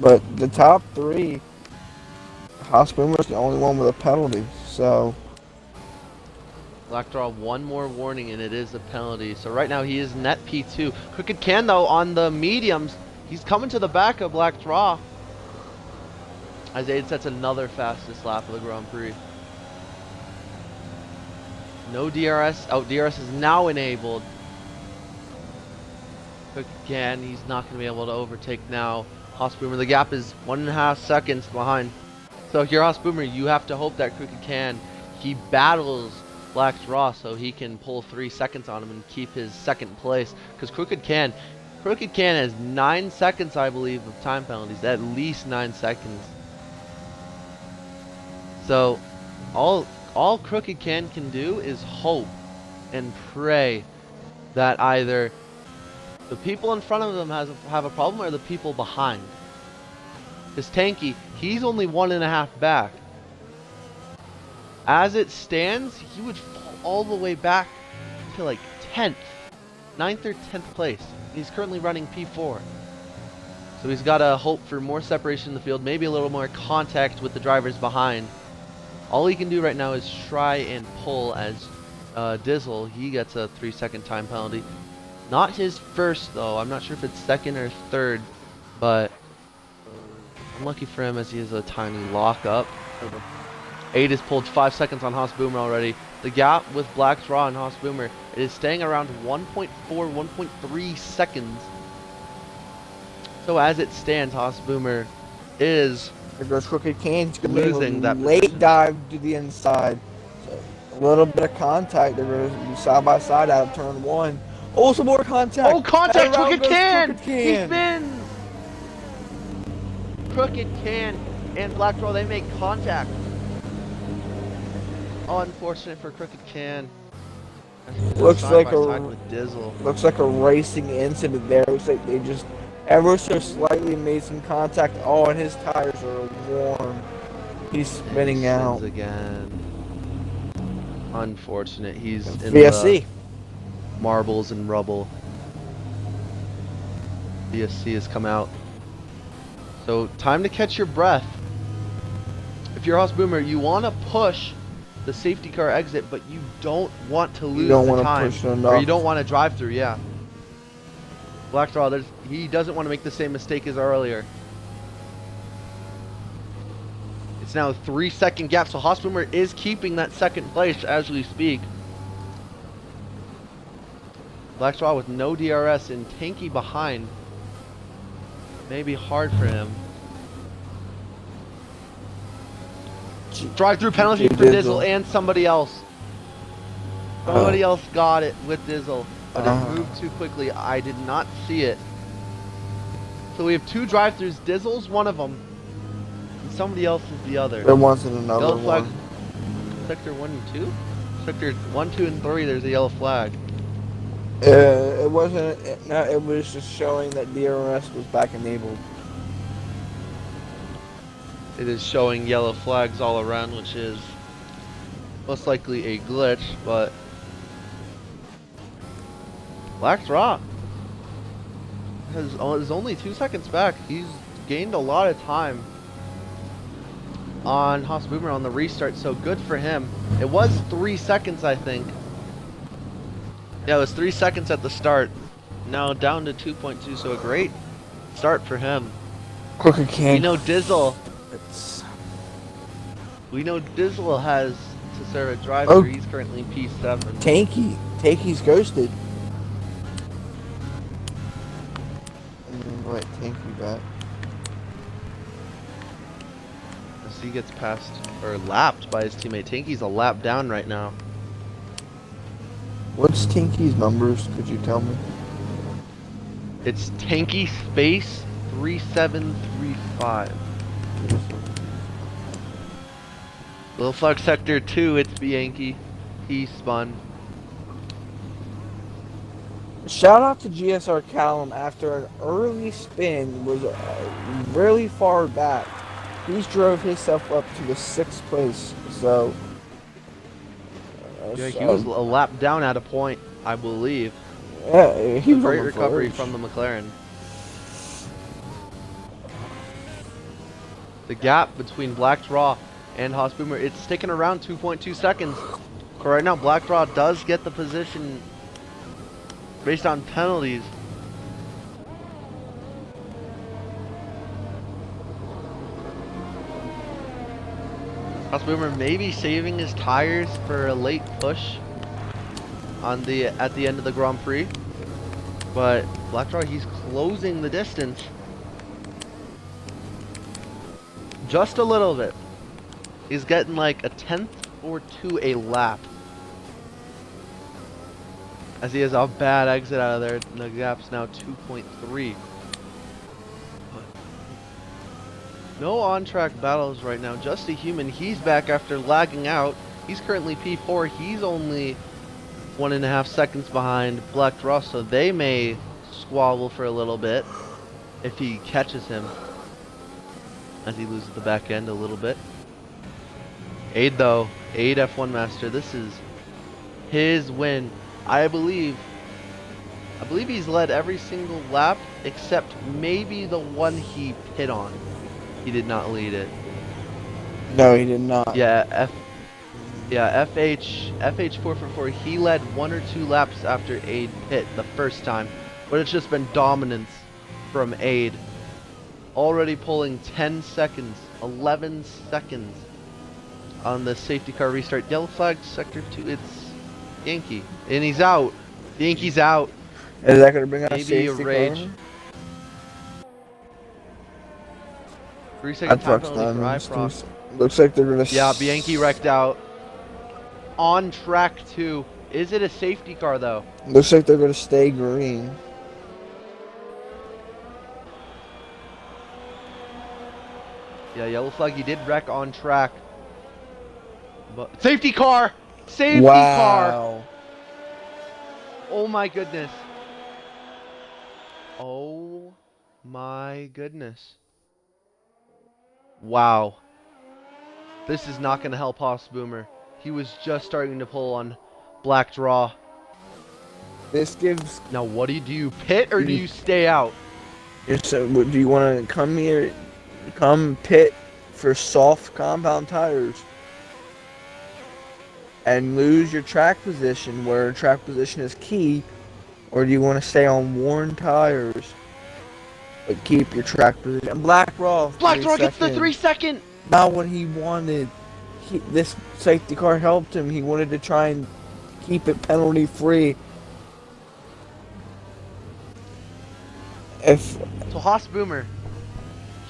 But the top 3, Haas Boomer's the only one with a penalty, so Black Draw, one more warning, and it is a penalty. So right now he is net P2. Crooked Can, though, on the mediums, he's coming to the back of Black Draw. As Aid sets another fastest lap of the Grand Prix. No DRS. Oh, DRS is now enabled. Crooked Can, he's not going to be able to overtake now. Haas Boomer, the gap is 1.5 seconds behind. So if you're Haas Boomer, you have to hope that Crooked Can, he battles Black Draw so he can pull 3 seconds on him and keep his second place. Because Crooked Can has 9 seconds, I believe, of time penalties. At least 9 seconds. So all Crooked Can do is hope and pray that either the people in front of them have a problem or the people behind. Because Tanky, he's only 1.5 back. As it stands, he would fall all the way back to like 10th, 9th or 10th place. He's currently running P4. So he's got to hope for more separation in the field, maybe a little more contact with the drivers behind. All he can do right now is try and pull as Dizzle. He gets a 3-second time penalty. Not his first, though. I'm not sure if it's second or third, but unlucky for him as he has a tiny lockup. 8 has pulled 5 seconds on Haas Boomer already. The gap with Black Draw and Haas Boomer is staying around 1.4, 1.3 seconds. So as it stands, Haas Boomer is there goes Crooked Can. He's going losing that late position. dive to the inside. So a little bit of contact. They're going to be side by side out of turn 1. Oh, some more contact. Oh, contact! Crooked Can! Crooked He Can. spins! Crooked Can and Black Draw, they make contact. Unfortunate for Crooked Can. Looks like with Dizzle. Looks like a racing incident there. Looks like they just ever so slightly made some contact. Oh, and his tires are warm. He's spinning out again. Unfortunate. He's in VSC. the marbles and rubble. VSC has come out. So time to catch your breath. If you're Haas Boomer, you want to push the safety car exit, but you don't want to lose the time, or you don't want to drive through. Yeah. Black Draw, he doesn't want to make the same mistake as earlier. It's now a 3-second gap, so Haas Boomer is keeping that second place as we speak. Black Draw with no DRS and Tanky behind. May be hard for him. Drive-through penalty for Dizzle and somebody else. Somebody else got it with Dizzle, but it moved too quickly. I did not see it. So we have 2 drive-throughs. Dizzle's one of them, and somebody else is the other. There wasn't another Yellow flag. one. Sector 1 and 2? Sector 1, 2, and 3, there's a yellow flag. It wasn't. No, it was just showing that DRS was back enabled. It is showing yellow flags all around, which is most likely a glitch, but Black Draw is only 2 seconds back. He's gained a lot of time on Haas Boomer on the restart, so good for him. It was 3 seconds, I think. Yeah, it was 3 seconds at the start. Now down to 2.2, so a great start for him. Crooked Can. We know Dizzle. We know Dizzle has to serve a drive-through. Oh. He's currently P7. Tanky's ghosted. Right, Tanky back. As he gets passed or lapped by his teammate. Tanky's a lap down right now. What's Tanky's numbers? Could you tell me? It's Tanky space 3735. Little flag sector 2, it's Bianchi. He spun. Shout out to GSR Callum after an early spin was really far back. He's drove himself up to the 6th place. So, Yeah, he was a lap down at a point, I believe. yeah, he A was on great the recovery verge. from the McLaren. The gap between Black Draw and Haas Boomer, it's sticking around 2.2 seconds. Right now, Black Draw does get the position based on penalties. Haas Boomer maybe saving his tires for a late push on at the end of the Grand Prix. But Black Draw, he's closing the distance. Just a little bit. He's getting like a 10th or 2 a lap. As he has a bad exit out of there. And the gap's now 2.3. No on-track battles right now. Just a Human, he's back after lagging out. He's currently P4. He's only 1.5 seconds behind Black Draw, so they may squabble for a little bit if he catches him. As he loses the back end a little bit. Aid though, Aid F1 Master, this is his win. I believe he's led every single lap except maybe the one he pit on. He did not lead it. No, he did not. Yeah, FH 444, he led 1 or 2 laps after Aid pit the first time, but it's just been dominance from Aid. Already pulling 10 seconds, 11 seconds on the safety car restart. Yellow flag, sector 2, it's Yankee. And he's out. Yankee's out. Is that going to bring out Maybe safety a rage. car? 3-second time penalty for iProc. Looks like they're going to... Yeah, Bianchi wrecked out. On track 2. Is it a safety car though? Looks like they're going to stay green. Yeah, yellow flag, he did wreck on track. But safety car! Safety car! Oh my goodness. Oh my goodness. Wow. This is not going to help Haas Boomer. He was just starting to pull on Black Draw. This gives... Now what do? Do you pit or do you stay out? So, do you want to come here, come pit for soft compound tires and lose your track position where track position is key, or do you want to stay on worn tires but keep your track position? Black Draw Gets the 3-second. Not what he wanted. This safety car helped him. He wanted to try and keep it penalty free. So Haas Boomer,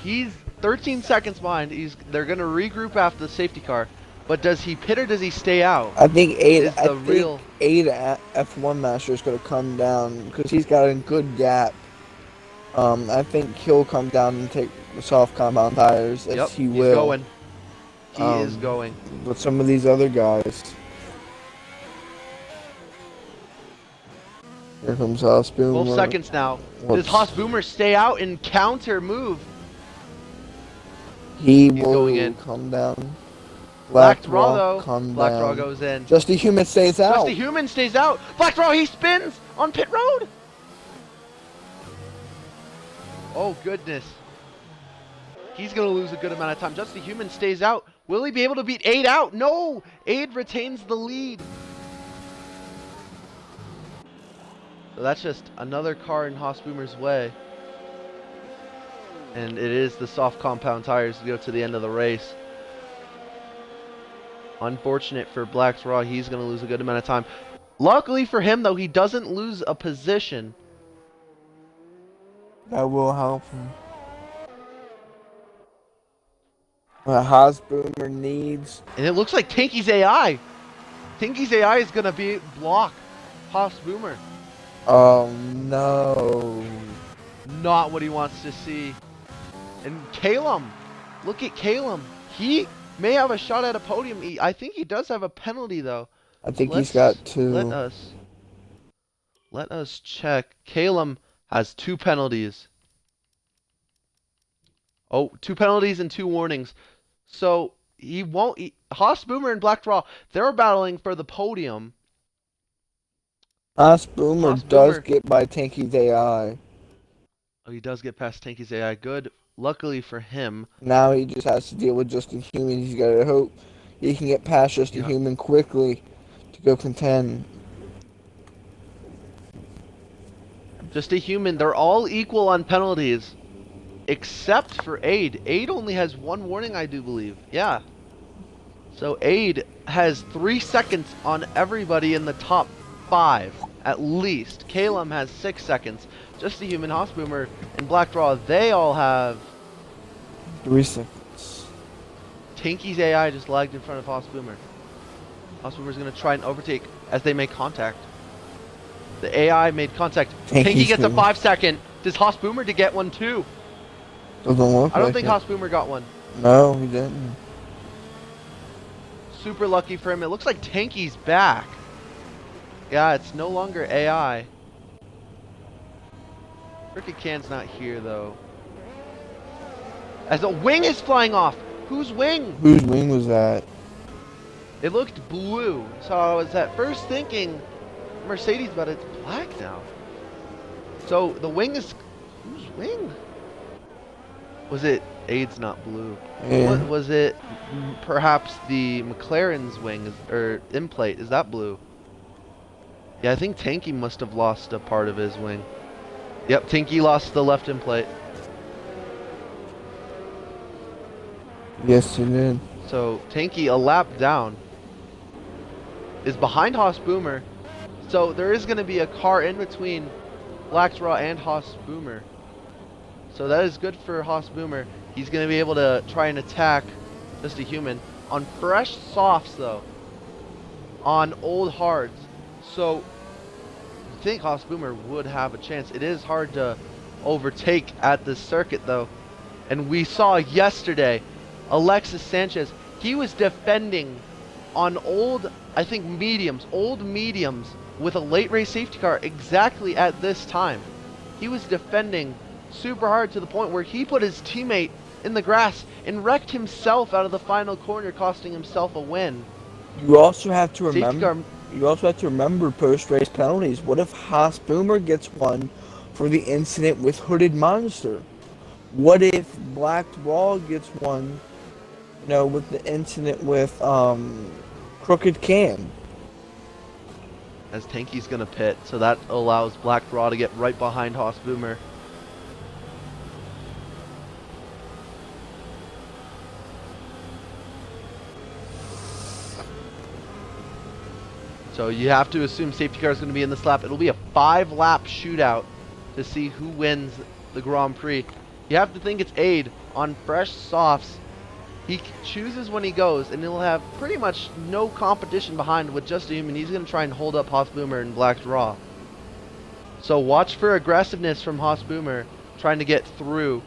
he's 13 seconds behind. They're gonna regroup after the safety car, but does he pit or does he stay out? I think Aid F1 Master is gonna come down because he's got a good gap. I think he'll come down and take the soft compound tires. Yep, he will. He is going. But some of these other guys. Here comes Haas Boomer. 12 seconds now. Does Haas Boomer stay out and counter move? He's will going in. Come down. Black Draw though. Black Draw goes in. Just a Human stays out. Just a Human stays out. Black Draw, he spins on pit road. Oh goodness. He's going to lose a good amount of time. Just a Human stays out. Will he be able to beat Aid out? No! Aid retains the lead. So that's just another car in Haas Boomer's way. And it is the soft compound tires to go to the end of the race. Unfortunate for Black Draw, he's going to lose a good amount of time. Luckily for him, though, he doesn't lose a position. That will help him. Haas Boomer needs... And it looks like Tinky's AI. Tinky's AI is going to block Haas Boomer. Oh, no. Not what he wants to see. And Calum. Look at Calum. He may have a shot at a podium. I think he does have a penalty, though. I think he's got 2. Let us let us check. Calum has 2 penalties. Oh, 2 penalties and 2 warnings. So he won't. Haas Boomer and Black Draw, they're battling for the podium. Haas Boomer Haas does Boomer. get by Tanky's AI. Oh, he does get past Tanky's AI. Good. Luckily for him. Now he just has to deal with Just a Human. He's got to hope he can get past Just a Yeah. Human quickly to go contend. Just a Human. They're all equal on penalties. Except for Aid. Aid only has 1 warning, I do believe. Yeah. So Aid has 3 seconds on everybody in the top 5, at least. Calum has 6 seconds. Just a Human, Haas Boomer, and Black Draw, they all have... 3 seconds. Tanky's AI just lagged in front of Haas Boomer. Haas Boomer's going to try and overtake as they make contact. The AI made contact. Tanky gets a 5-second. Does Haas Boomer to get one too? Doesn't look I don't like think it. Haas Boomer got one. No, he didn't. Super lucky for him. It looks like Tanky's back. Yeah, it's no longer AI. Cricket Can's not here though. As a wing is flying off. Whose wing? Whose wing was that? It looked blue. So I was at first thinking Mercedes, but it's black now. So the wing is... Whose wing? Was it... Aid's not blue. Yeah. Was it perhaps the McLaren's wing, or end plate? Is that blue? Yeah, I think Tanky must have lost a part of his wing. Yep, Tanky lost the left end plate. Yes, he did. So Tanky, a lap down, is behind Haas Boomer. So there is going to be a car in between Black Draw and Haas Boomer. So that is good for Haas Boomer. He's going to be able to try and attack Just a Human on fresh softs though, on old hards. So I think Haas Boomer would have a chance. It is hard to overtake at this circuit though. And we saw yesterday Alexis Sanchez, he was defending on old, I think old mediums with a late race safety car exactly at this time. He was defending super hard to the point where he put his teammate in the grass and wrecked himself out of the final corner, costing himself a win. You also have to Safety remember. car, You also have to remember post-race penalties. What if Haas Boomer gets one for the incident with Hooded Monster? What if Black Wall gets one, with the incident with Crooked Can? as Tanky's gonna pit, so that allows Black Raw to get right behind Haas Boomer. So you have to assume safety car is going to be in this lap. It'll be a 5-lap shootout to see who wins the Grand Prix. You have to think it's Aid on fresh softs. He chooses when he goes, and he'll have pretty much no competition behind with Just a Human. He's going to try and hold up Haas Boomer and Black Draw. So watch for aggressiveness from Haas Boomer trying to get through.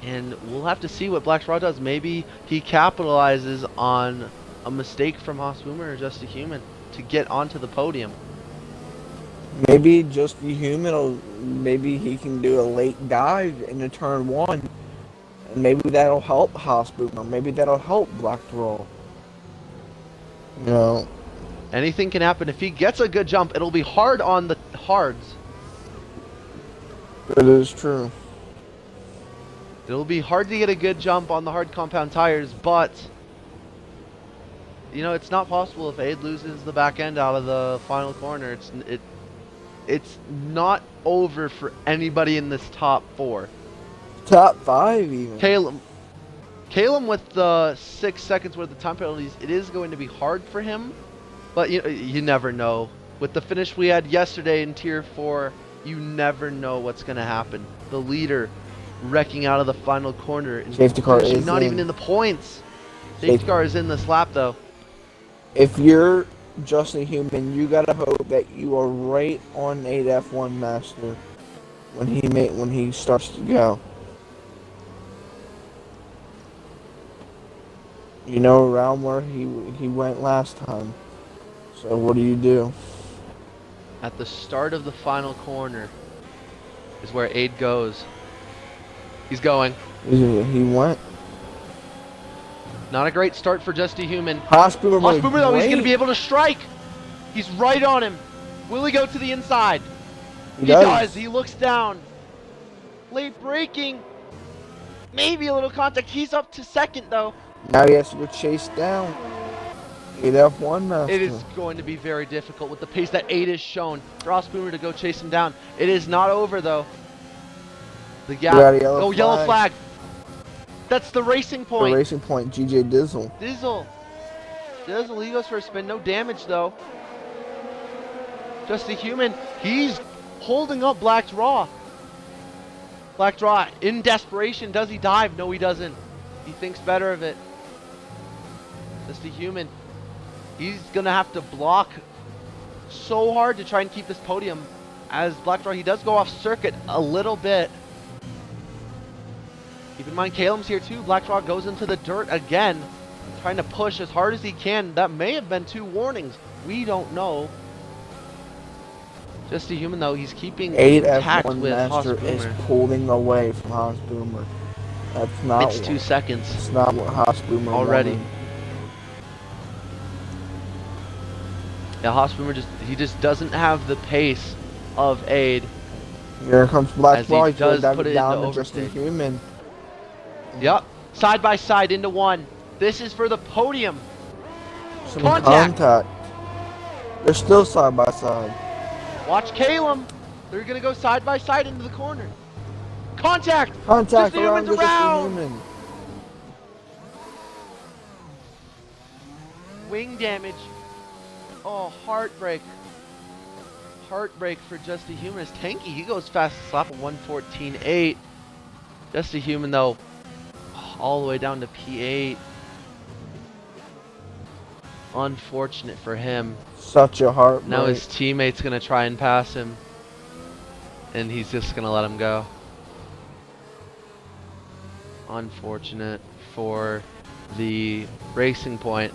And we'll have to see what Black Draw does. Maybe he capitalizes on a mistake from Haas Boomer or Just a Human to get onto the podium. Maybe Just a Human, maybe he can do a late dive into turn 1. And maybe that'll help Haas Boomer. Maybe that'll help Black Draw. Anything can happen. If he gets a good jump, it'll be hard on the hards. It is true. It'll be hard to get a good jump on the hard compound tires, but it's not possible if Aid loses the back end out of the final corner. It's not over for anybody in this top 4. Top 5 even. Calum with the 6 seconds worth of time penalties, it is going to be hard for him, but you never know. With the finish we had yesterday in Tier 4, you never know what's going to happen. The leader wrecking out of the final corner. Safety car is not even in the points. Safety car is in this lap though. If you're Just a Human, you gotta hope that you are right on 8F1 Master when he starts to go. Around where he went last time. So what do you do? At the start of the final corner is where Aid goes. He's going. He went. Not a great start for Just a Human. Hospital Boomer though, he's going to be wait. able to strike. He's right on him. Will he go to the inside? He does. He looks down. Late braking. Maybe a little contact. He's up to second though. Now he has to go chase down. 8F1 master. It is going to be very difficult with the pace that 8 has shown. Ross Boomer to go chase him down. It is not over though. The gap. Yellow flag. That's the racing point. The racing point, GJ Dizzle. Dizzle, he goes for a spin. No damage though. Just a Human. He's holding up Black's Raw. Black's Raw in desperation. Does he dive? No, he doesn't. He thinks better of it. Just a Human. He's going to have to block so hard to try and keep this podium. As Black Raw, he does go off circuit a little bit. Keep in mind, Calum's here too. Black Raw goes into the dirt again, trying to push as hard as he can. That may have been 2 warnings. We don't know. Just a Human though, he's keeping 8 intact F1 with master Haas is Boomer. pulling away from Haas Boomer. That's not. It's 2 seconds. It's not what Haas Boomer already. wanted. Yeah, Haas Boomer just doesn't have the pace of Aid. Here comes Black Raw. He does put it down into to Just a overtake. Human. Yep, side by side into 1. This is for the podium. Some Contact. They're still side by side. Watch Calum. They're gonna go side by side into the corner. Contact. Contact Just a Human's Just a around. Human. Wing damage. Oh, heartbreak. Heartbreak for Just a Human. Is Tanky. He goes fast slap of 1:14.8. Just a Human though, all the way down to P8. Unfortunate for him. Such a heartbreak. Now his teammate's gonna try and pass him, and he's just gonna let him go. Unfortunate for the Racing Point.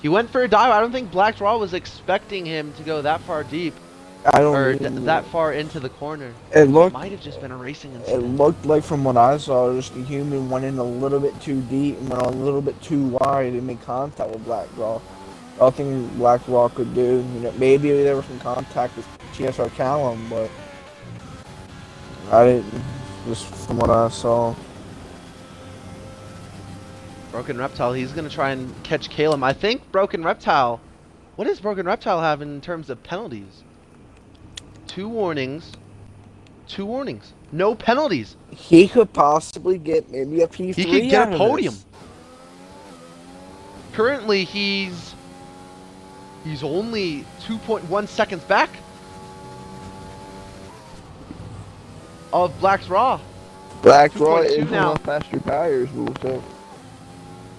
He went for a dive. I don't think Black Raw was expecting him to go that far deep, or that far into the corner. It looked. Might have just been a racing It incident. looked like, from what I saw, Just a Human went in a little bit too deep and went a little bit too wide and made contact with Black Raw. Nothing Black Raw could do. Maybe there was some contact with GSR Callum, but I didn't. Just from what I saw. Broken Reptile, he's going to try and catch Calum. I think Broken Reptile, what does Broken Reptile have in terms of penalties? 2 warnings. 2 warnings. No penalties. He could possibly get maybe a P3. He could get out a of podium. this. Currently, he's only 2.1 seconds back of Black's Raw. Black Raw 2.2 is now. on faster tires, so.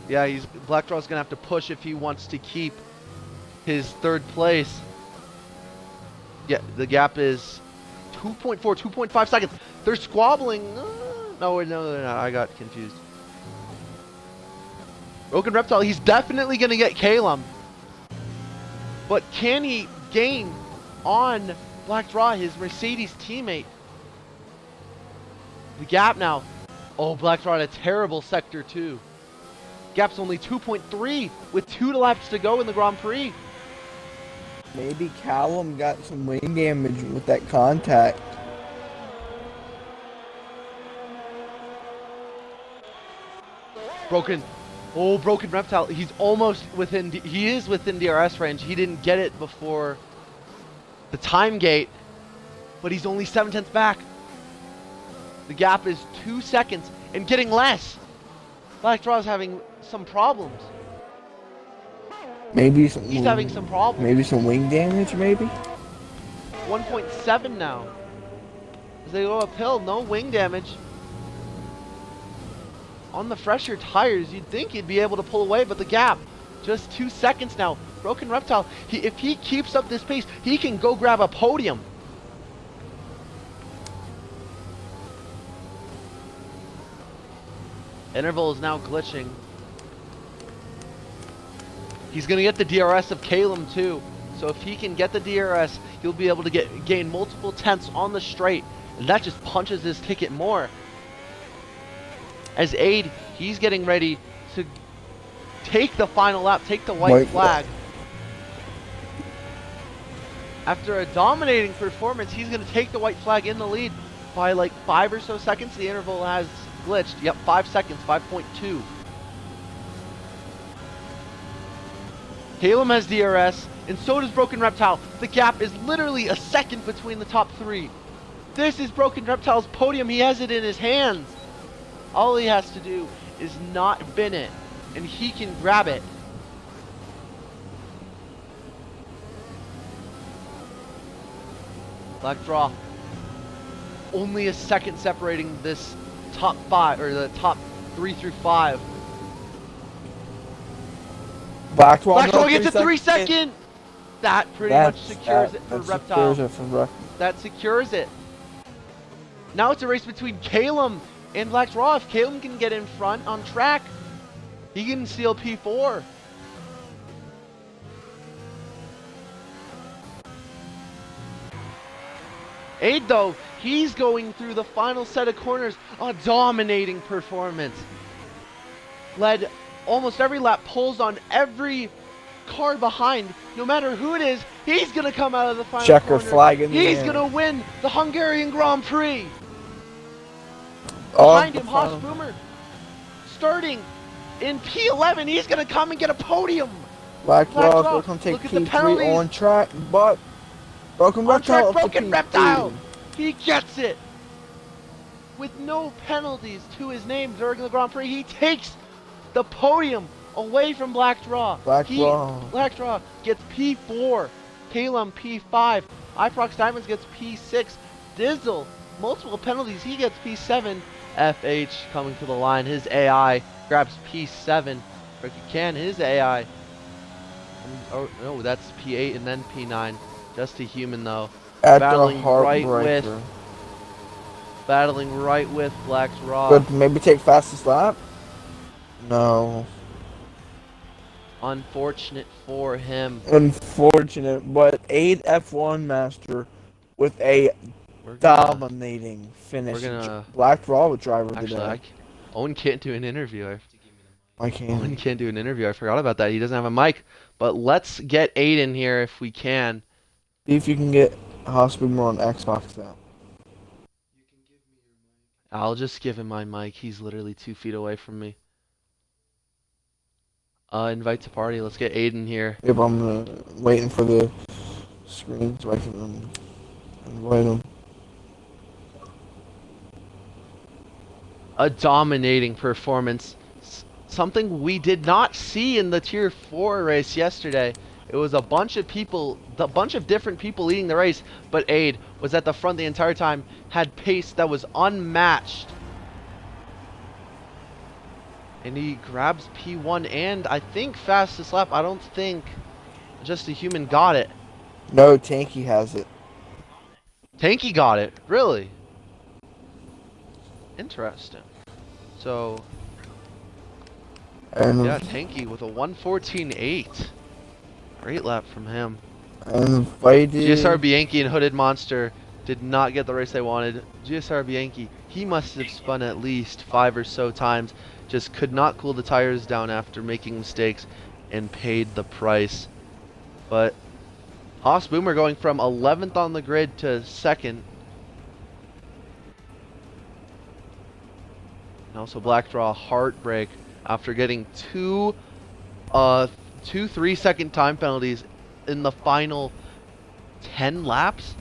Yeah, Black Raw's gonna have to push if he wants to keep his 3rd place. Yeah, the gap is 2.4, 2.5 seconds. They're squabbling. No, they're not. I got confused. Broken Reptile, he's definitely gonna get Calum. But can he gain on Black Raw, his Mercedes teammate? The gap now. Oh, Black Raw had a terrible sector 2. Gap's only 2.3 with 2 laps to go in the Grand Prix. Maybe Callum got some wing damage with that contact. Broken Reptile. He's almost within. He is within DRS range. He didn't get it before the time gate, but he's only 7/10 back. The gap is 2 seconds and getting less. Black Raw's having some problems. Maybe some. He's having some problems. Maybe some wing damage. Maybe. 1.7 now. As they go uphill, no wing damage. On the fresher tires, you'd think he'd be able to pull away, but the gap, just 2 seconds now. Broken Reptile, if he keeps up this pace, he can go grab a podium. Interval is now glitching. He's going to get the DRS of Calum too. So if he can get the DRS, he'll be able to gain multiple tenths on the straight, and that just punches his ticket more. As Aid, he's getting ready to take the final lap, take the white flag. After a dominating performance, he's going to take the white flag in the lead by like 5 or so seconds. The interval has glitched. Yep, 5 seconds, 5.2. Calum has DRS, and so does Broken Reptile. The gap is literally a second between the top 3. This is Broken Reptile's podium. He has it in his hands. All he has to do is not bin it, and he can grab it. Black Draw. Only a second separating this top 5, or the top 3 through 5. Black Draw gets a 3 second. That pretty much secures it for Reptile. That secures it. Now it's a race between Calum and Black Draw. If Calum can get in front on track, he can seal P4. Aid, though, he's going through the final set of corners. A dominating performance. Led almost every lap, pulls on every car behind. No matter who it is, he's going to come out of the final checker corner. flag in the He's air. going to win the Hungarian Grand Prix. Behind him, Haas Boomer. Starting in P11, he's going to come and get a podium. Black Draw will come take P3 on track, but Broken Reptile. He gets it. With no penalties to his name during the Grand Prix, he takes the podium away from Black Draw. Black Draw gets P4. Calum P5. Iprox Diamonds gets P6. Dizzle, multiple penalties. He gets P7. FH coming to the line. His AI grabs P7. Ricky Can, his AI. Oh no, that's P8 and then P9. Just a human though. Battling right with Black Draw. Could maybe take fastest lap? No. Unfortunate for him. Unfortunate, but 8 F1 Master with a dominating finish. Black Draw driver today. Owen can't do an interview. Owen can't do an interview. I forgot about that. He doesn't have a mic. But let's get Aiden here if we can. See if you can get Hospital on Xbox now. I'll just give him my mic. He's literally 2 feet away from me. Invite to party. Let's get Aiden here. Yep, I'm waiting for the screen so I can invite him. A dominating performance. Something we did not see in the Tier 4 race yesterday. It was a bunch of people, different people leading the race, but Aid was at the front the entire time, had pace that was unmatched. And he grabs P1 and I think fastest lap. I don't think Just a Human got it. No, Tanky has it. Tanky got it? Really? Interesting. So, yeah, Tanky with a 1:14.8. Great lap from him. GSR Bianchi and Hooded Monster did not get the race they wanted. GSR Bianchi, he must have spun at least 5 or so times. Just could not cool the tires down after making mistakes and paid the price. But Haas Boomer going from 11th on the grid to 2nd. And also Black Draw heartbreak after getting two 3-second time penalties in the final 10 laps.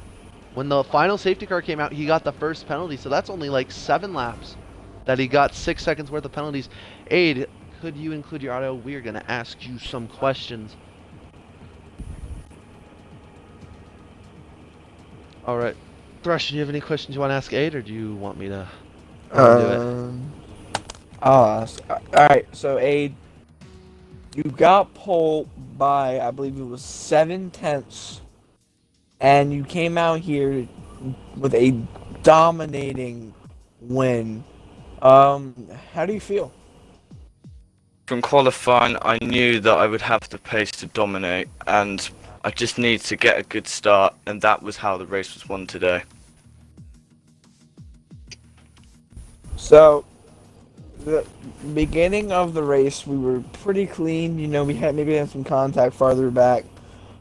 When the final safety car came out, he got the first penalty, so that's only like 7 laps that he got 6 seconds worth of penalties. Aid, could you include your audio? We're gonna ask you some questions. All right, Thrush, do you have any questions you want to ask Aid, or do you want me to do it? I'll ask. Alright, so Aid, you got pole by, I believe it was 7/10, and you came out here with a dominating win. How do you feel? From qualifying, I knew that I would have the pace to dominate, and I just need to get a good start, and that was how the race was won today. So, the beginning of the race, we were pretty clean. We had some contact farther back,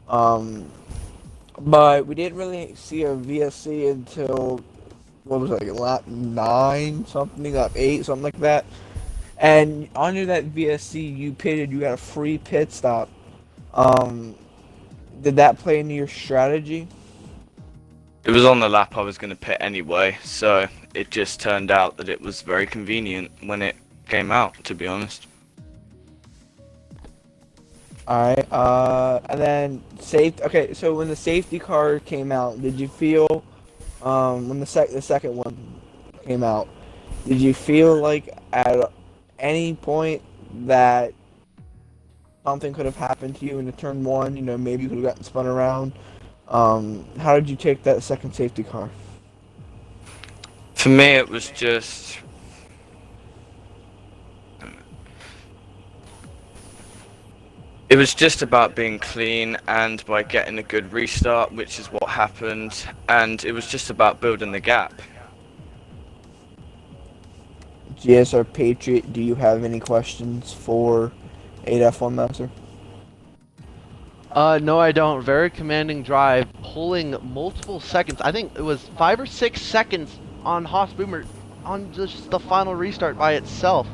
but we didn't really see a VSC until what was it, like lap 9, something, lap 8, something like that. And under that VSC, you pitted. You got a free pit stop. Um, did that play into your strategy? It was on the lap I was going to pit anyway, so it just turned out that it was very convenient when it came out, to be honest. Alright, and then safety. Okay, so when the safety car came out, did you feel, when the second one came out, did you feel like at any point that something could have happened to you in the turn one? Maybe you could have gotten spun around. How did you take that second safety car? For me, it was just... It was just about being clean and by getting a good restart, which is what happened, and it was just about building the gap. GSR Patriot, do you have any questions for 8F1 Master? No, I don't. Very commanding drive, pulling multiple seconds. I think it was 5 or 6 seconds on Haas Boomer on just the final restart by itself.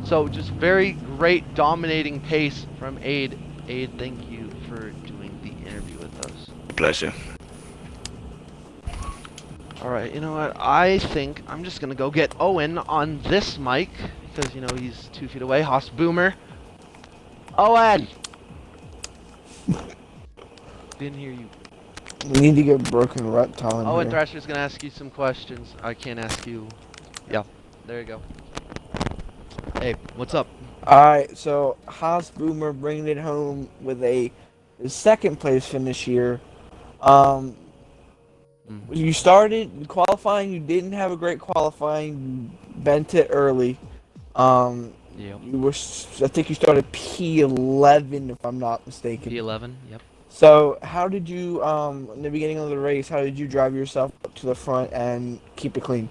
So just very great dominating pace from Aid. Aid, thank you for doing the interview with us. Pleasure. Alright, you know what? I think I'm just going to go get Owen on this mic because, he's 2 feet away. Haas Boomer. Owen! Didn't hear you. We need to get Broken Reptile in Owen here. Thrasher's going to ask you some questions. I can't ask you. Yeah, there you go. Hey, what's up? Alright, so Haas Boomer bringing it home with his second place finish here. You started qualifying, you didn't have a great qualifying, you bent it early. Yep. I think you started P11 if I'm not mistaken. P11, yep. So how did you, in the beginning of the race, how did you drive yourself up to the front and keep it clean?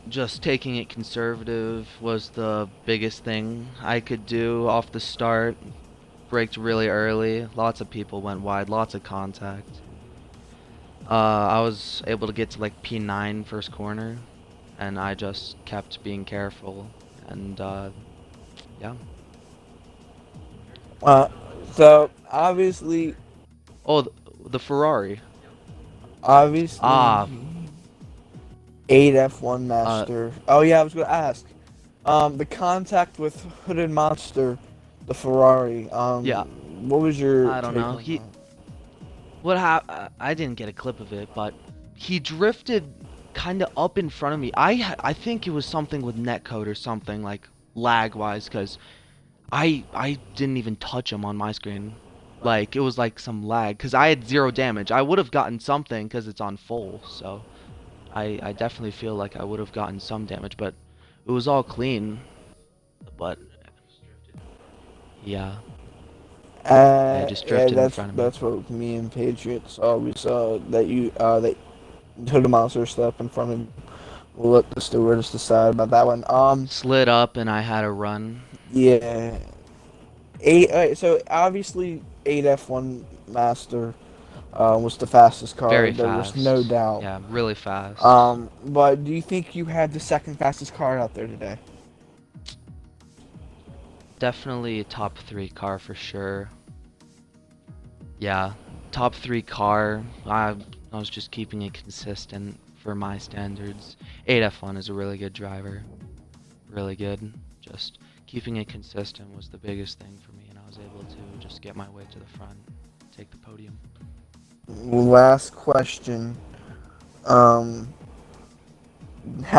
Just taking it conservative was the biggest thing I could do off the start. Braked really early. Lots of people went wide. Lots of contact. I was able to get to like P9 first corner, and I just kept being careful. And yeah. So obviously. Oh, the Ferrari. Obviously. 8F1 Master. Oh yeah, I was gonna ask. The contact with Hooded Monster, the Ferrari. Yeah. What was your? I don't know. I didn't get a clip of it, but he drifted kind of up in front of me. I think it was something with netcode or something like lag wise, because I didn't even touch him on my screen. Like it was like some lag, because I had 0 damage. I would have gotten something because it's on full, so. I definitely feel like I would have gotten some damage, but it was all clean. But yeah, I just drifted in front of me. That's what me and Patriots always saw, that that Hooded Monster step in front of you. We'll let the stewards decide about that one. Slid up and I had a run. Yeah. So obviously 8F1 Master. Was the fastest car. Very there fast. was no doubt. Yeah, really fast. But do you think you had the second fastest car out there today? Definitely a top 3 car for sure. Yeah, top 3 car. I was just keeping it consistent for my standards. 8F1 is a really good driver. Really good. Just keeping it consistent was the biggest thing for me, and I was able to just get my way to the front, take the podium. Last question. How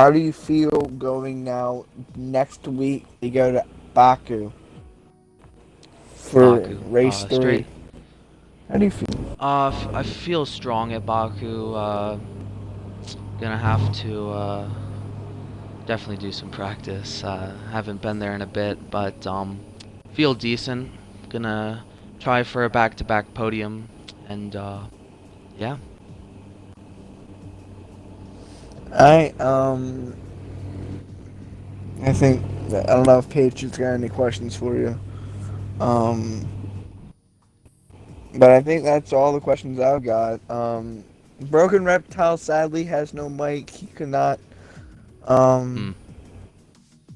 do you feel going now next week to go to Baku for race 3? How do you feel? I feel strong at Baku. Gonna have to definitely do some practice. Haven't been there in a bit, but feel decent. gonna try for a back-to-back podium, and yeah. I think I don't know if Patriots got any questions for you. Um, but I think that's all the questions I've got. Broken Reptile sadly has no mic. He could not Hmm.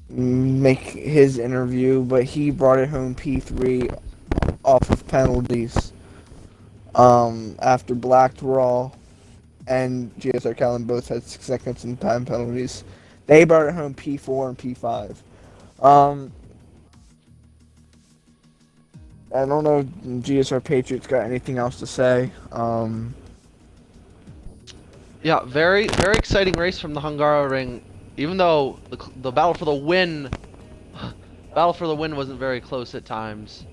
make his interview, but he brought it home P3 off of penalties. After Black Raw and GSR Callan both had 6 seconds in time penalties, they brought it home P4 and P5. I don't know if GSR Patriots got anything else to say. Yeah, very exciting race from the Hungaroring. Even though the battle for the win, wasn't very close at times,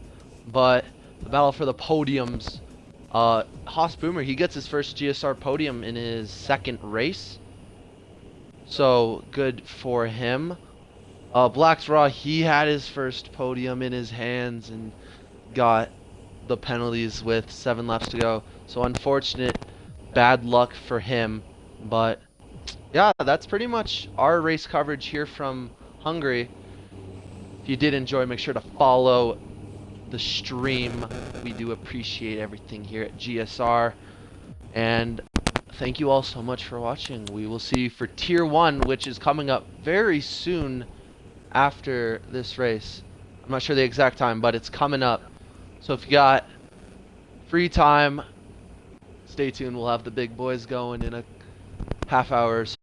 but the battle for the podiums. Haas Boomer, he gets his first GSR podium in his second race, so good for him. Black's Raw, he had his first podium in his hands and got the penalties with 7 laps to go. So unfortunate, bad luck for him. But yeah, that's pretty much our race coverage here from Hungary. If you did enjoy, make sure to follow the stream. We do appreciate everything here at GSR. And thank you all so much for watching. We will see you for Tier 1, which is coming up very soon after this race. I'm not sure the exact time, but it's coming up. So if you got free time, stay tuned. We'll have the big boys going in a half hour or so.